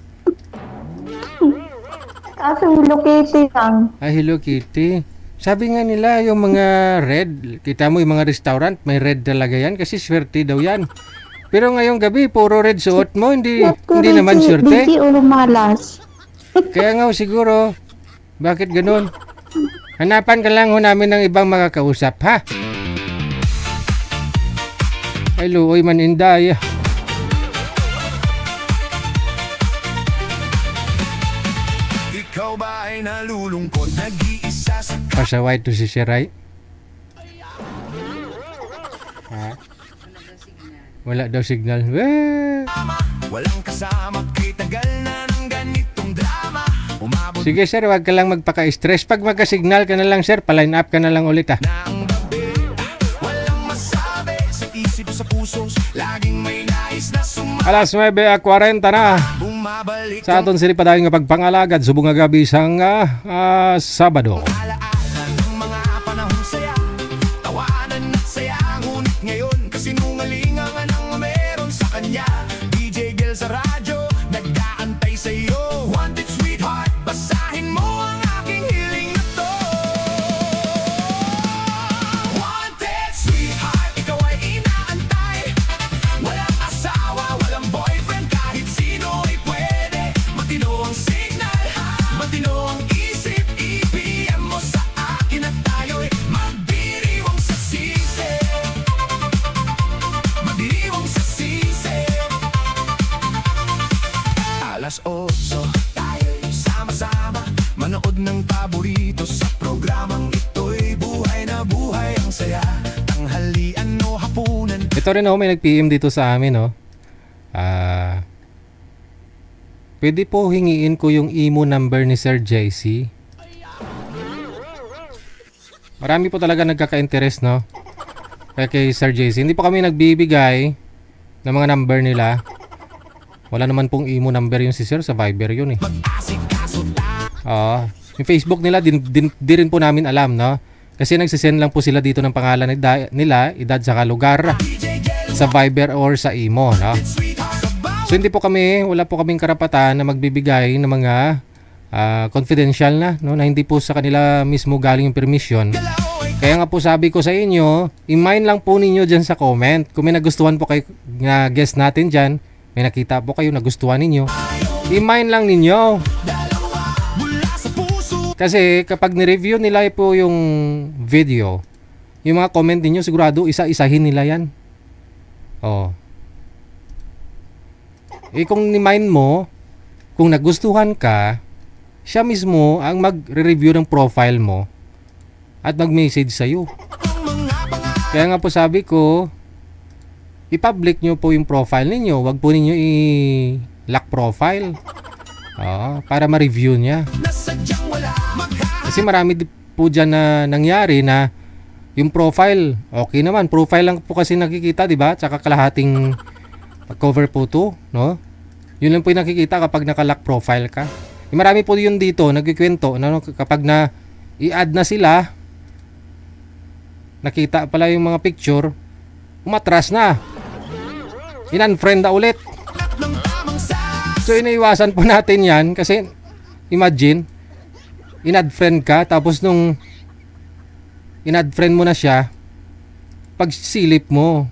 Kaso Hello Kitty lang. Ay, Hello Kitty. Sabi nga nila yung mga red, kita mo yung mga restaurant, may red talaga yan kasi swerte daw yan. Pero ngayong gabi, puro red suot mo, hindi naman swerte. DJ o lumalas. Kaya nga siguro, bakit ganun? Hanapan ka lang ho namin ng ibang makakausap, ha? Ay, luoy man inday. Ikaw ba ay nalulungkot? Nag-iisa sa Pasaway to si Shiray. Ha? Wala daw signal. Weh! kama. Walang kasama kay tagal na ng ganitong drama. Umabot Sige sir, wag ka lang magpaka-stress. Pag magka-signal ka na lang sir, pa-line up ka na lang ulit ha. na ang gabi. Walang masabi sa isip sa puso. Laging may nais na Alas 9:40 na. bumabalik. Sa aton sili padayong nga pagpangalagad subong nga gabi sang Sabado. Alaala ng mga panahong saya. Tawanan at saya. Ngunit ngayon kasinungalingan ang meron sa kanya. DJ Gel sa radyo, nag-aantay sa'yo. Wanted sweetheart, basahin mo ang aking hiling na to. Wanted sweetheart, ikaw ay inaantay. Walang asawa, walang boyfriend, kahit sino ay pwede. Matino ang signal, matino ang isip. I-PM mo sa akin at tayo'y magdiriwang sa sisi. Magdiriwang sa sisi. Alas 8, tayo'y sama-sama manood ng paborito sa programang ito'y buhay na buhay ang saya. Tanghalian o hapunan. Ito rin ako may nag-PM dito sa amin no. Pwede po hingiin ko yung imo number ni Sir JC. Marami po talaga nagkaka-interest no. Kay Sir JC. Hindi po kami nagbibigay ng mga number nila. Wala naman pong imo number yung si Sir, sa Viber yun eh. Mag-asikaso ta. Yung Facebook nila di rin po namin alam no. Kasi nagsisend lang po sila dito ng pangalan nila, edad saka lugar sa Viber or sa imo no. So hindi po kami, wala po kaming karapatan na magbibigay ng mga confidential na no, na hindi po sa kanila mismo galing yung permission. Kaya nga po sabi ko sa inyo, i-mind lang po ninyo dyan sa comment. Kung may nagustuhan po kayo na guest natin dyan, may nakita po kayo nagustuhan ninyo, i-mind lang ninyo. Kasi kapag ni-review nila po yung video, yung mga comment ninyo sigurado isa-isahin nila yan. Kung ni-mind mo, kung nagustuhan ka, siya mismo ang mag-review ng profile mo at mag-message sa'yo. Kaya nga po sabi ko, i-public nyo po yung profile ninyo. Wag po ninyo i-lock profile. Para ma-review niya. Kasi marami po dyan na nangyari na yung profile, okay naman. Profile lang po kasi nakikita, di ba? Tsaka kalahating cover photo, no? Yun lang po yung nakikita kapag naka-lock profile ka. Marami po yun dito, nagkikwento, ano, kapag na i-add na sila, nakita pala yung mga picture, umatras na. In-unfriend na ulit. So iniiwasan po natin yan kasi imagine, in-add friend ka, tapos nung in-add friend mo na siya, pag silip mo,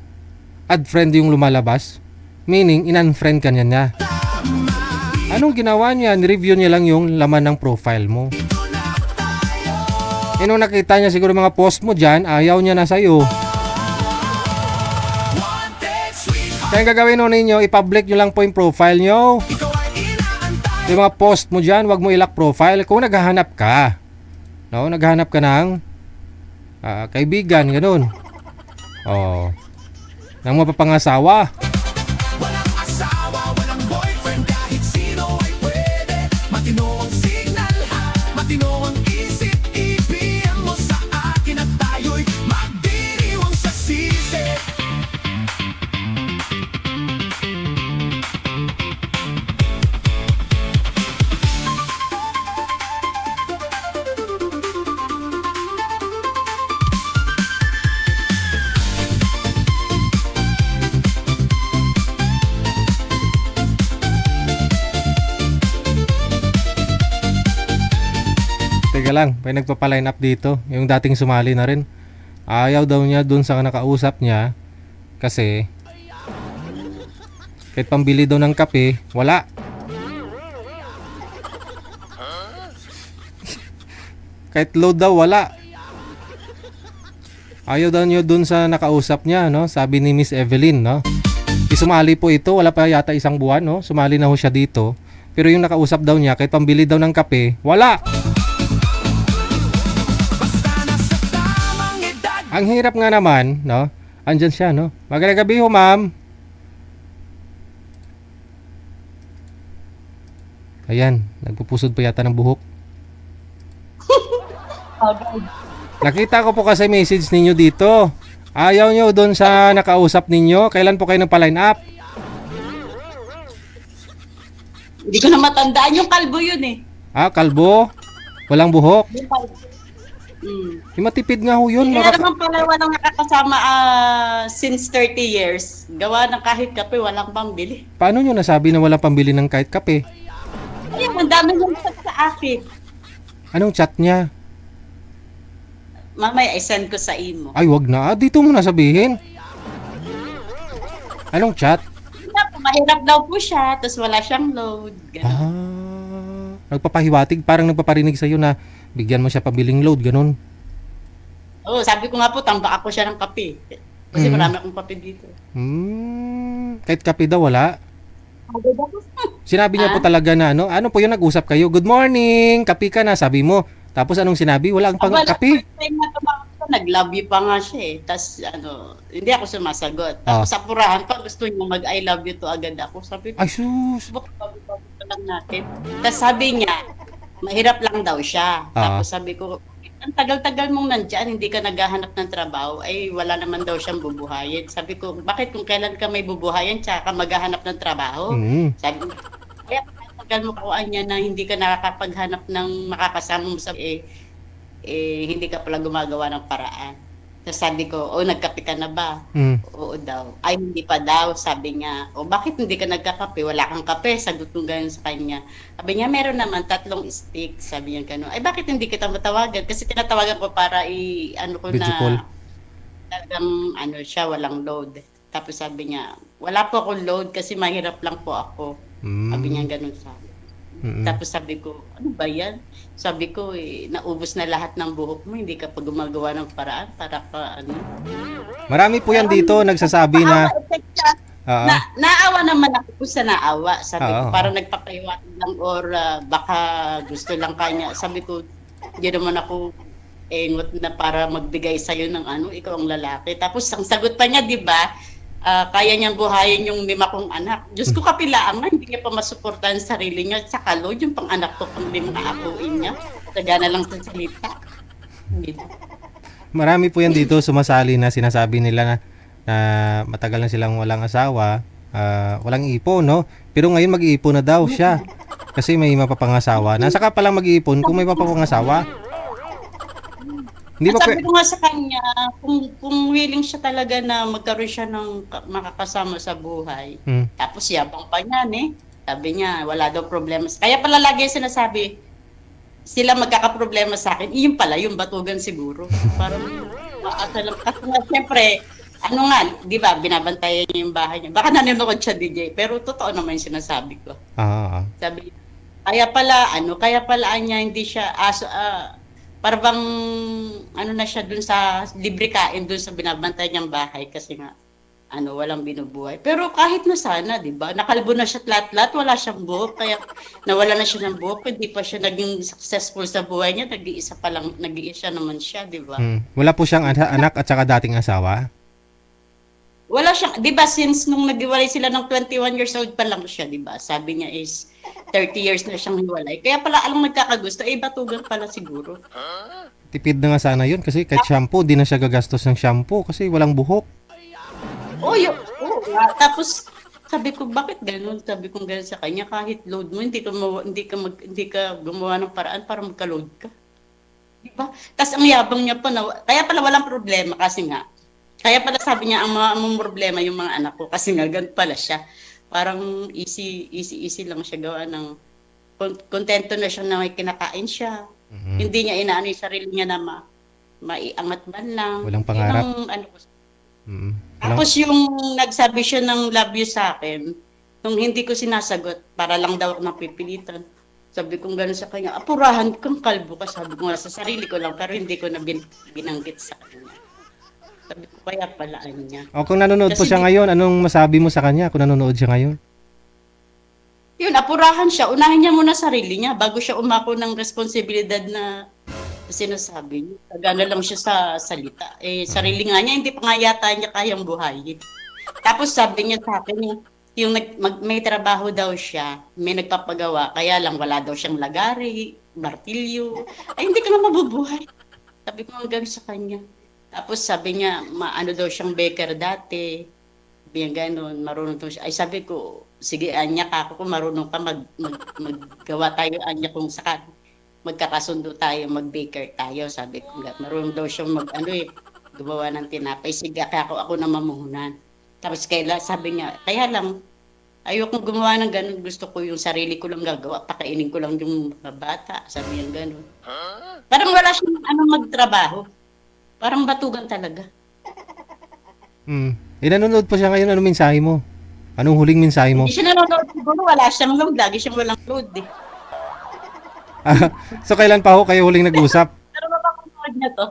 add friend yung lumalabas, meaning in-unfriend ka niya. Anong ginawa niya? Review niya lang yung laman ng profile mo. Nung nakita niya siguro mga post mo dyan, ayaw niya na sa'yo. Kaya ang gagawin nun ninyo, i-public nyo lang po yung profile nyo. Yung mga post mo dyan, wag mo i-lock profile. Kung naghahanap ka, no? Naghahanap ka ng kaibigan, ganun. Oh. Ng mapapangasawa. Walang asawa, walang boyfriend, kahit sino ay pwede. Matino ang signal, matino ang isip. Ibigyan mo sa akin at tayo'y magdiriwang sa sisi. Teka lang, may nagpapaline up dito. Yung dating sumali na rin. Ayaw daw niya dun sa nakausap niya. Kasi kahit pambili daw ng kape, wala. Kahit load daw, wala. Ayaw daw niya dun sa nakausap niya, no? Sabi ni Miss Evelyn, no? Sumali po ito, wala pa yata isang buwan, no? Sumali na ho siya dito. Pero yung nakausap daw niya, kahit pambili daw ng kape, wala. Ang hirap nga naman, no? Andyan siya, no? Magandang gabi ho, ma'am. Ayan, nagpupusod pa yata ng buhok. Nakita ko po kasi message ninyo dito. Ayaw nyo doon sa nakausap ninyo. Kailan po kayo nagpa-line up? Hindi ko na matandaan yung kalbo yun eh. Ah, kalbo? Walang buhok? Yung kalbo. Matipid nga ho yun. Hindi na naman pala walang nakakasama since 30 years. Gawa ng kahit kape, walang pambili. Paano nyo nasabi na walang pambili ng kahit kape? Ayun, ang dami nung chat sa akin. Anong chat niya? Mamaya, i-send ko sa imo. Ay, wag na. Dito mo na sabihin. Anong chat? Mahirap daw po siya, tapos wala siyang load. Nagpapahiwatig, parang nagpaparinig sa'yo na bigyan mo siya pabiling load, ganun. Oo, sabi ko nga po, tambak ako siya ng kape. Kasi marami akong kape dito. Kahit kape daw, wala? Sinabi niya po talaga na, ano po yung nag-usap kayo? Good morning, kape ka na, sabi mo. Tapos anong sinabi? Wala ang kape. Nag-love you pa nga siya eh. Tapos hindi ako sumasagot. Tapos sa purahan pa, gusto niya mag-I love you to agad ako. Sabi ko, ay sus! bago lang natin. Tapos sabi niya, mahirap lang daw siya. Tapos sabi ko, ang tagal-tagal mong nandyan, hindi ka naghahanap ng trabaho, ay wala naman daw siyang bubuhayin. Sabi ko, bakit kung kailan ka may bubuhayin, tsaka maghahanap ng trabaho? Sabi ko, kaya tagal mo kakuan niya na hindi ka nakakapaghanap ng makakasama mo sa hindi ka pala gumagawa ng paraan. So sabi ko, nagkape ka na ba? Oo daw. Ay, hindi pa daw. Sabi niya, bakit hindi ka nagkakape? Wala kang kape. Sagot ko ganun sa kanya. Sabi niya, meron naman 3 stick. Sabi niya gano'n. Ay, bakit hindi kita matawagan? Kasi tinatawagan ko para video call. Talagang siya, walang load. Tapos sabi niya, wala po akong load kasi mahirap lang po ako. Sabi niya gano'n sa akin. Tapos sabi ko, ano ba yan? Sabi ko, naubos na lahat ng buhok mo, hindi ka pa gumagawa ng paraan para ka Marami po yan dito, nagsasabi na... Naawa naman ako sa naawa. Sabi ko, parang nagpapahiwatig lang or baka gusto lang kanya. Sabi ko, hindi naman ako engot na para magbigay sa'yo ng ikaw ang lalaki. Tapos ang sagot pa niya, di ba? Kaya niyang buhayin yung 5 kong anak. Diyos ko, kapilaan nga, hindi niya pa masuportahan sa sarili niya. Sa kalod, yung pang-anak ko, pang 5 aapuin niya. Taga na lang sa salita. Marami po yan dito, sumasali na sinasabi nila na matagal na silang walang asawa, walang ipon, no? Pero ngayon mag-iipon na daw siya. Kasi may mapapangasawa. Nasa ka palang mag-iipon kung may mapapangasawa. Hindi ba Sabi ko nga sa kanya, kung willing siya talaga na magkaroon siya ng makakasama sa buhay, tapos yabang pa niyan eh. Sabi niya, wala daw problema. Kaya pala lagi sinasabi, sila magkakaproblema sa akin. Iyon pala, yung batugan siguro. Parang, kasi nga, siyempre, ano nga, di ba, binabantayan niya yung bahay niya. Baka nanonood siya, DJ, pero totoo naman yung sinasabi ko. Sabi, kaya pala niya, hindi siya, parang ano na siya dun sa libre kain dun sa binabantay niyang bahay kasi nga walang binubuhay. Pero kahit na sana, 'di ba? Nakalbo na siya lat-lat, wala siyang buhok, kaya nawala na siya ng buhok, hindi pa siya naging successful sa buhay niya, nag-iisa naman siya, 'di ba? Wala po siyang anak at saka dating asawa? Wala siyang, 'di ba, since nung naghiwalay sila ng 21 years old pa lang siya, 'di ba? Sabi niya is 30 years na siyang hiwalay. Kaya pala alam nagkakagusto, batugan pala siguro. Tipid na nga sana yun kasi kahit shampoo, di na siya gagastos ng shampoo kasi walang buhok. Tapos sabi ko, bakit ganun? Sabi ko ganun sa kanya, kahit load mo, hindi ka gumawa ng paraan para magka-load ka. Diba? Tapos ang yabang niya pa, kaya pala walang problema kasi nga, kaya pala sabi niya, ang problema yung mga anak ko kasi nga ganun pala siya. Parang easy lang siya gawa ng kontento na siya na may kinakain siya. Hindi niya inaano yung sarili niya na maiangat man lang. Walang pangarap. Tapos yung nagsabi siya ng love you sa akin, nung hindi ko sinasagot, para lang daw ako napipilitan. Sabi ko gano'n sa kanya, apurahan kang kalbo ka. Sabi ko nga sa sarili ko lang, pero hindi ko na binanggit sa kanya. Sabi ko, kaya palaan niya. O kung nanonood po siya ngayon, anong masabi mo sa kanya kung nanonood siya ngayon? Yun, apurahan siya. Unahin niya muna sarili niya bago siya umako ng responsibilidad na sinasabi niya. Gano'n lang siya sa salita. Sarili nga niya, hindi pa nga yata niya kayang buhayin. Tapos sabi niya sa akin, yung may trabaho daw siya, may nagpapagawa, kaya lang wala daw siyang lagari, martilyo. Hindi ka na mabubuhay. Sabi ko gano'n sa kanya. Tapos sabi niya, ano daw siyang baker dati. Sabi niya gano'n, marunong daw siya. Ay sabi ko, sige anya ka ako kung marunong ka maggawa tayo anya kung saka magkakasundo tayo, mag-baker tayo. Sabi ko, marunong daw siyang gumawa ng tinapay. Sige, kaya ako na mamuhunan. Tapos sabi niya, kaya lang, ayokong gumawa ng gano'n. Gusto ko yung sarili ko lang gagawa. Pakainin ko lang yung mga bata. Sabi niya gano'n. Parang wala siyang magtrabaho. Parang batugan talaga. Nanonood po siya ngayon. Anong mensahe mo? Anong huling mensahe mo? Hindi siya nanonood siguro. Wala siyang load. Lagi siyang walang load eh. So kailan pa ho kayo huling nag-usap? Pero mapapanood niya to.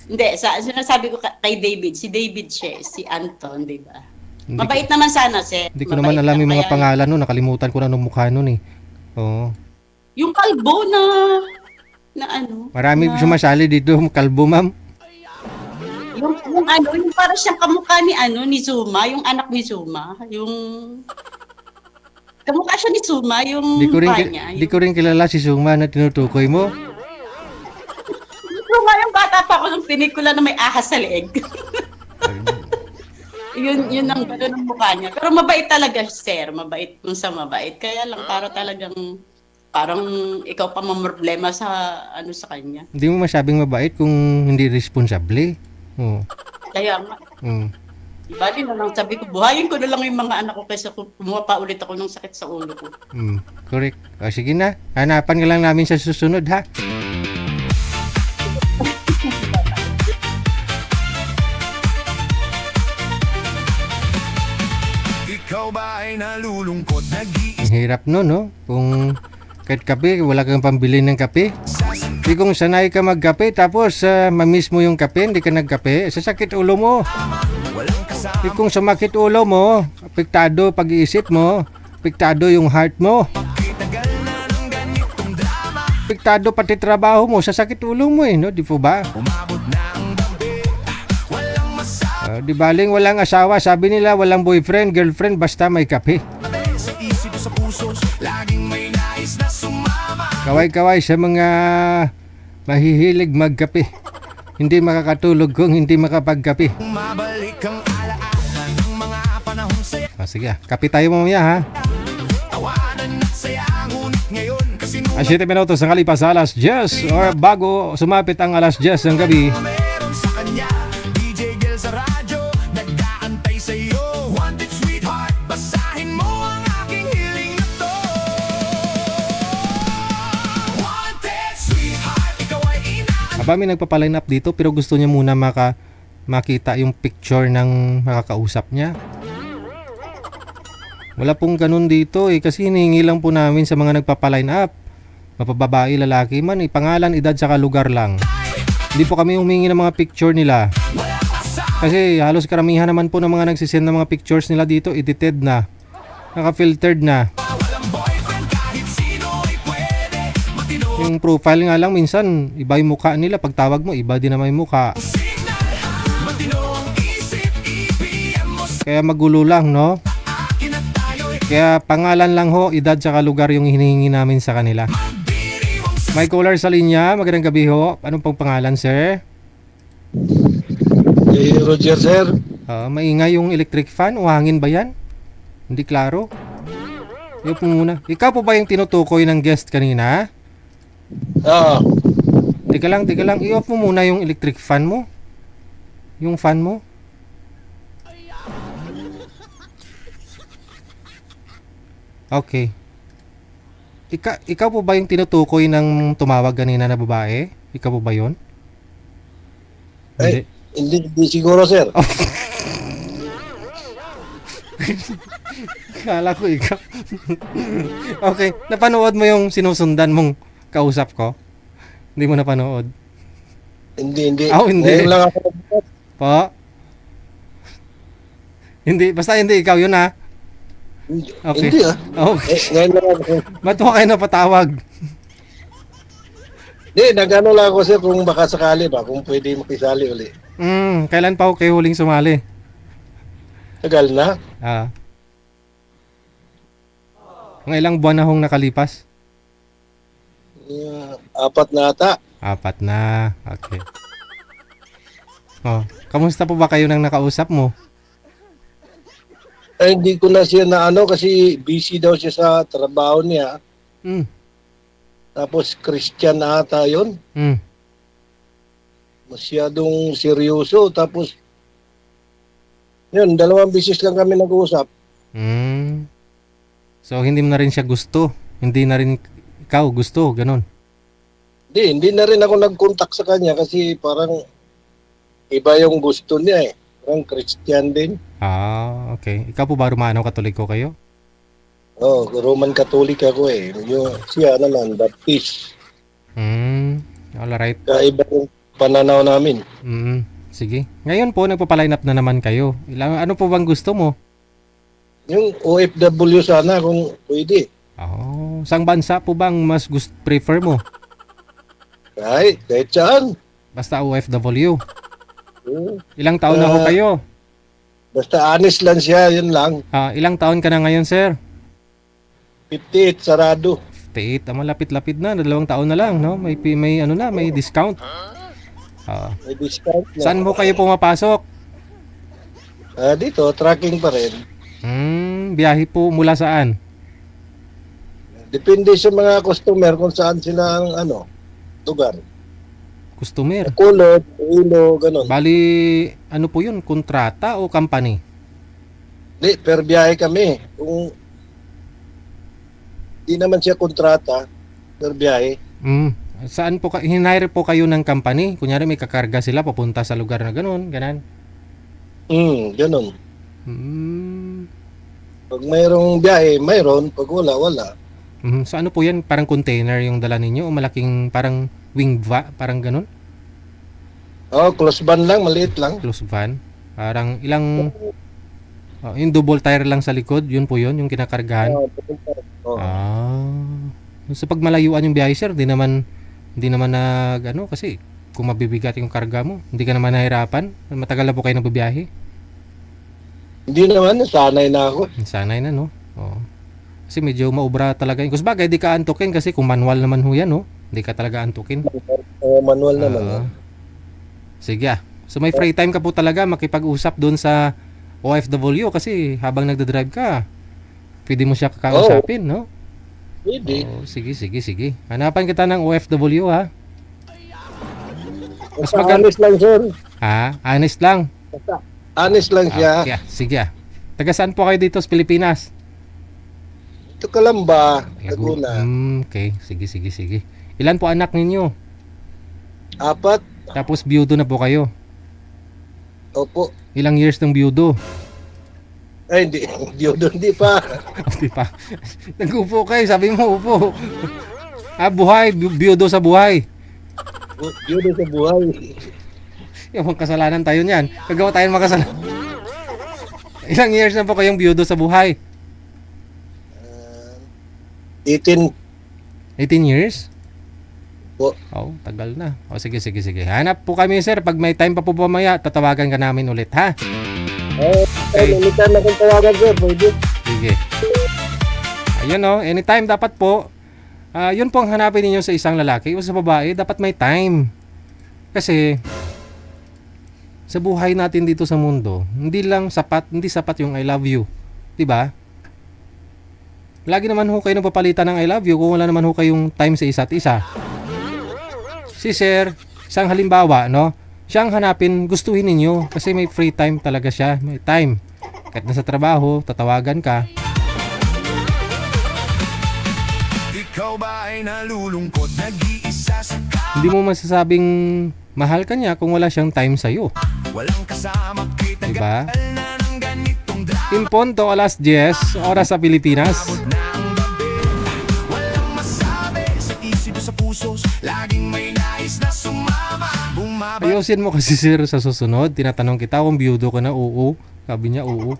Hindi, sinasabi ko kay David. Si David siya, si Anton, di ba? Mabait naman sana, sir. Hindi ko naman alam yung mga pangalan nun. Nakalimutan ko na ng mukha nun eh. Oo. Yung kalbo na ano. Marami sumasali dito, kalbo ma'am. Yung para siyang kamukha ni Zuma, yung anak ni Zuma, yung kamukha siya ni Zuma, yung niya. Di ko rin kilala si Zuma na tinutukoy mo. Zuma yung bata pa ako nung pinikula na may ahas sa leeg. yun ang gano'n ng mukha niya. Pero mabait talaga, sir. Mabait kung sa mabait. Kaya lang parang ikaw pa mamroblema sa sa kanya. Hindi mo masabing mabait kung hindi responsable. Kaya nga. Bali na lang, sabi ko, buhayin ko na lang yung mga anak ko kaysa kumuha pa ulit ako ng sakit sa ulo ko. Correct. O sige na, hanapan ka lang namin sa susunod ha. Ikaw ba ay nalulungkot, Ang hirap no, no? Kung kahit kape, wala kang pambili ng kape. Di kung sanay ka magkape, tapos mamiss mo yung kape, hindi ka nagkape, sasakit ulo mo. Di kung sumakit ulo mo, apektado pag-iisip mo, apektado yung heart mo. Apektado pati trabaho mo, sasakit ulo mo no? Di po ba? Di baling walang asawa, sabi nila walang boyfriend, girlfriend, basta may kape. Kaway-kaway sa mga mahihilig magkape. Hindi makakatulog kung hindi makapagkape. Sige, kape tayo mamaya ha. Ang 7 minutos ang kalipas sa alas 10 or bago sumapit ang alas 10 ng gabi. Meron sa kanya, DJ Gil sa radyo, nag-aantay sa'yo. Wanted sweetheart, basahin mo ang aking hiling na to. Wanted sweetheart, ikaw ay ina. Aba, may nagpapaline up dito pero gusto niya muna makita yung picture ng makakausap niya. Wala pong ganun dito kasi hinihingi lang po namin sa mga nagpapaline up. Mapababae, lalaki man, pangalan, edad, saka lugar lang. Hindi po kami humingi ng mga picture nila. Kasi halos karamihan naman po ng mga nagsisend ng mga pictures nila dito, edited na. Naka-filtered na. Yung profile nga lang, minsan, iba yung mukha nila. Pag tawag mo, iba din naman yung mukha. Kaya magulo lang, no? Kaya pangalan lang ho, edad saka lugar yung hinihingi namin sa kanila. May caller sa linya, magandang gabi ho. Anong pong pangalan, sir? Roger, sir. Maingay yung electric fan, o hangin ba yan? Hindi klaro. Yung po muna. Ikaw po ba yung tinutukoy ng guest kanina? Oo. Teka lang. I-off mo muna yung electric fan mo. Yung fan mo. Okay. Ikaw po ba yung tinutukoy ng tumawag kanina na babae? Ikaw po ba yun? Hindi siguro, sir. Kala ko ikaw. Okay. Napanood mo yung sinusundan mong kausap ko? Hindi mo napanood? Hindi. Hindi. Ngayon lang ako. Po? Hindi. Basta hindi ikaw yun, ha? Okay. Hindi, Okay. Ngayon lang ako. Ba't mo kayo napatawag? Hindi, nag-ano lang ako, sir, kung baka sakali ba, kung pwede makisali uli. Kailan pa ako kayo huling sumali? Tagal na. Mga ilang buwan na hong nakalipas? 4 na ata. 4 na. Okay. Kamusta po ba kayo nang nakausap mo? Hindi ko na siya na kasi busy daw siya sa trabaho niya. Tapos Christian ata yun. Masyadong seryoso. Tapos yun, 2 beses lang kami nag-uusap. So hindi mo na rin siya gusto? Hindi na rin ikaw gusto? Ganon? Hindi na rin ako nag-contact sa kanya kasi parang iba yung gusto niya eh. Parang Christian din. Okay. Ikaw po ba Romano Katoliko kayo? Roman Catholic ako eh. Siya naman, Baptist. Alright. Kaiba yung pananaw namin. Sige. Ngayon po, nagpapaline up na naman kayo. Ano po bang gusto mo? Yung OFW sana kung pwede. Saang bansa po bang mas prefer mo? Kahit saan. Basta OFW. Ilang taon na ho kayo? Basta honest lang siya, yun lang. Ilang taon ka na ngayon, sir? 58, sarado. 58, malapit-lapit na. 2 taon na lang, no? May discount. May discount na. Saan mo kayo pumapasok? Dito, tracking pa rin. Biyahe po mula saan? Depende sa mga customer kung saan sila ang lugar. Customer? Kulot, ulo, ganun. Bali, ano po yun? Kontrata o company? Hindi, per biyahe kami. Kung di naman siya kontrata, per biyahe. Saan po hinire po kayo ng company? Kunyari may kakarga sila papunta sa lugar na ganun, ganan? Ganun. Pag mayroong biyahe, mayroon. Pag wala, wala. So ano po yan? Parang container yung dala ninyo o malaking parang wing van? Parang ganun? Close van lang, maliit lang. Close van? Parang ilang... yung double tire lang sa likod, yun po yun, yung kinakargahan? So pag malayuan yung biyahe, sir, hindi naman kasi kung mabibigat yung karga mo, hindi ka naman nahirapan? Matagal na po kayo nagbibiyahe? Hindi naman, sanay na ako. Sanay na, no? Kasi medyo maubra talaga yun. Kasi bagay, di ka antukin kasi kung manual naman ho yan, no? Hindi ka talaga antukin. Manual naman. Sige. So may free time ka po talaga makipag-usap doon sa OFW kasi habang nagdadrive ka, pwede mo siya kakausapin, no? Pwede. Oh, sige. Hanapan kita ng OFW, ha? Mas Basta maganda. honest lang, sir. Ha? Honest lang. Basta honest lang siya. Yeah, sige. Taga saan po kayo dito sa Pilipinas? Ito Kalamba, Laguna. Okay, sige. Ilan po anak ninyo? 4. Tapos biyudo na po kayo. Opo. Ilang years ng biyudo? Ay, hindi. Hindi pa. Di pa. Nag-upo kayo, sabi mo upo. Buhay, biyudo sa buhay. Yun sa buhay. Yung kasalanan tayo niyan. Kagawa tayo ng makasalanan. Ilang years na po kayong biyudo sa buhay? 18. 18 years? Po. Oh, tagal na. O sige. Hanap po kami, sir. Pag may time pa po mamaya, tatawagan ka namin ulit, ha? Okay. Anytime na kung tawagan, sir. Pwede. Sige. Ayun, anytime dapat po. Yun po ang hanapin ninyo sa isang lalaki o sa babae. Dapat may time. Kasi sa buhay natin dito sa mundo, hindi sapat yung I love you. 'Di ba? Lagi naman ho kayo napapalitan ng I love you kung wala naman ho kayong time sa isa't isa. Si sir, isang halimbawa, no? Siyang hanapin, gustuhin ninyo kasi may free time talaga siya, may time. Kahit nasa trabaho, tatawagan ka. Ikaw ba ay nalulungkot, nag-iisa sa Hindi mo masasabing mahal ka niya kung wala siyang time sa'yo. walang kasama kay Diba? tagal na ng ganitong drama. Imponto alas 10, oras sa Pilipinas. Walang masabi sa isip sa puso, laging may nais na sumama. Bumabalik Ayusin mo kasi sir sa susunod. Tinatanong kita kung biyudo ka na, oo. Sabi niya, oo.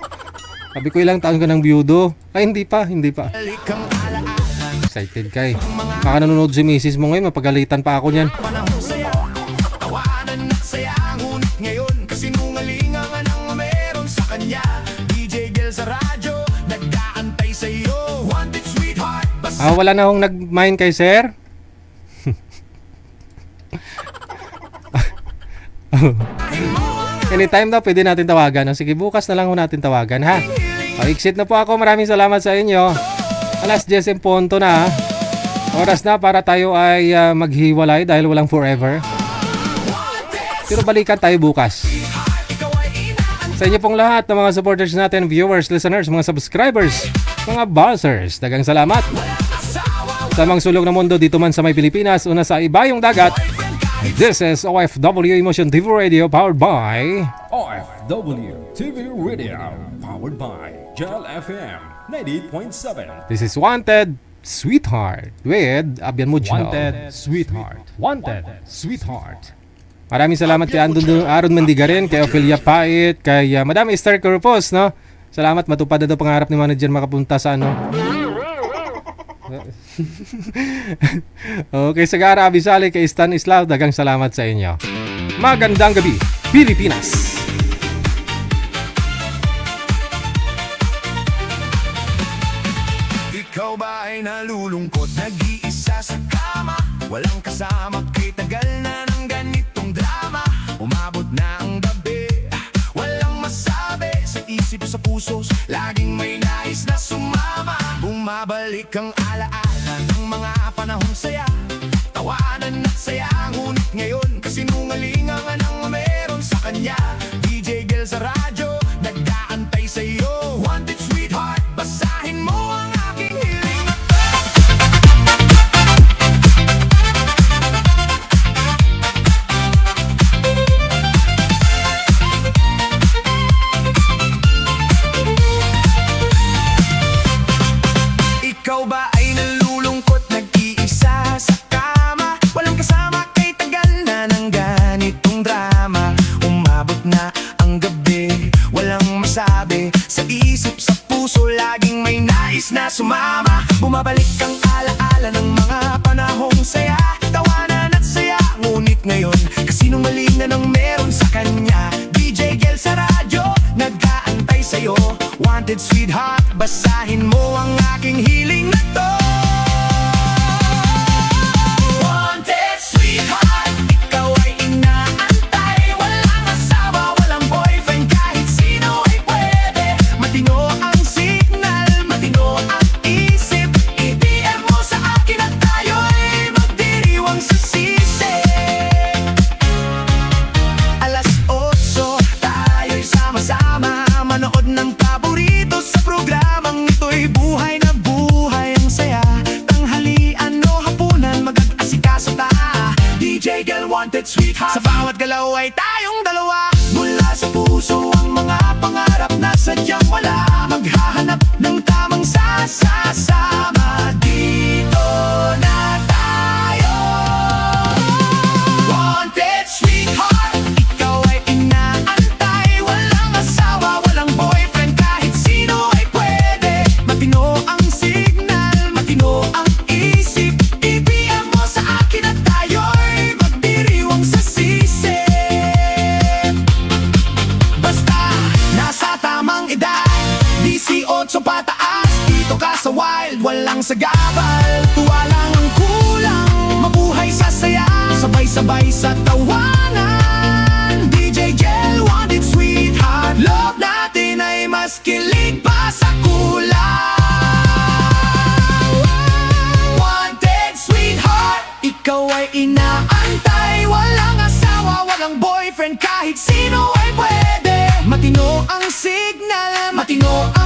Sabi ko, ilang taon ka ng biyudo? Ay, hindi pa. ang alaala. Excited ka eh. Baka nanonood si misis mo ngayon, mapagalitan pa ako niyan. Panahon saya, tawanan at saya, ngunit ngayon kasinungalingan ang meron sa kanya. DJ Gel sa radyo, nag-aantay sa'yo. Wanted sweetheart, basta Wala na akong nag-mind kay sir? Anytime daw, pwede natin tawagan. Sige, bukas na lang ho natin tawagan, ha? Exit na po ako. Maraming salamat sa inyo. Alas 10 en punto na. Oras na para tayo ay maghiwalay dahil walang forever. Pero balikan tayo bukas. Sa inyo pong lahat ng mga supporters natin, viewers, listeners, mga subscribers, mga buzzers, dagang salamat. Sa mga sulok ng mundo dito man sa may Pilipinas o nasa ibayong dagat, this is OFW Emotion TV Radio powered by OFW TV Radio, powered by Gel FM 98.7. This is Wanted Sweetheart with Abian Mujal. Wanted Sweetheart. Maraming salamat kay Aaron Mandigarin, kay Ophelia Pait, kay Madam Esther Corpus, no? Salamat, matupad na daw pangarap ni manager makapunta sa ano. Okay, Sagara Abisali, kay Stanislaw, dagang salamat sa inyo. Magandang gabi, Pilipinas! ikaw ba ay nalulungkot, nag-iisa sa kama, walang kasama kay tagal na ng ganitong drama. Umabot na ang gabi, walang masabi sa isip sa puso, laging may nais na sumama. Bumabalik ang alaala ng mga panahong saya, tawanan at saya, ngunit ngayon kasinungalingan ang meron sa kanya. DJ Gel sa radyo, nag-aantay sa'yo. Wanted sweetheart, basahin mo ang aking hiling. Ikaw ba ay nalulungkot, nag-iisa sa kama, walang kasama kay tagal na ng ganitong drama. Umabot na ang gabi, walang masabi sa isip sa puso, laging may nais na sumama. Bumabalik ang alaala ng mga panahong saya, tawanan at saya, ngunit ngayon kasinungalingan ang meron sa kanya. DJ Gel sa radyo, nag-aantay sa'yo. Wanted sweetheart, basahin mo ang aking hiling na to. Wanted sweetheart, ikaw ay inaantay, walang asawa, walang boyfriend, kahit sino ay pwede. Matino ang signal, matino ang isip, i-PM mo wanted sweetheart. Sa bawat galaw ay tayong dalawa. Mula sa puso ang mga pangarap na sadyang wala. Maghahanap ng tamang sasama. Dito na tayo. Wanted sweetheart, ikaw ay inaantay. Walang asawa, walang boyfriend, kahit sino ay pwede. Matino ang signal, matino ang isip. Ibiyan mo sa akin at tayo'y magdiriwang sa sisip. Basta nasa tamang edad, 18 pataas. Dito ka sa wild, walang sagabal. Tuwa lang ang kulang, mabuhay sa saya. Sabay-sabay sa tawanan. DJ Jel, wanted sweetheart. Love natin ay mas kilig pa sa kulang. Wanted sweetheart, ikaw ay inaantay. Walang asawa, walang boyfriend, kahit sino ay pwede. Matino ang signal, matino ang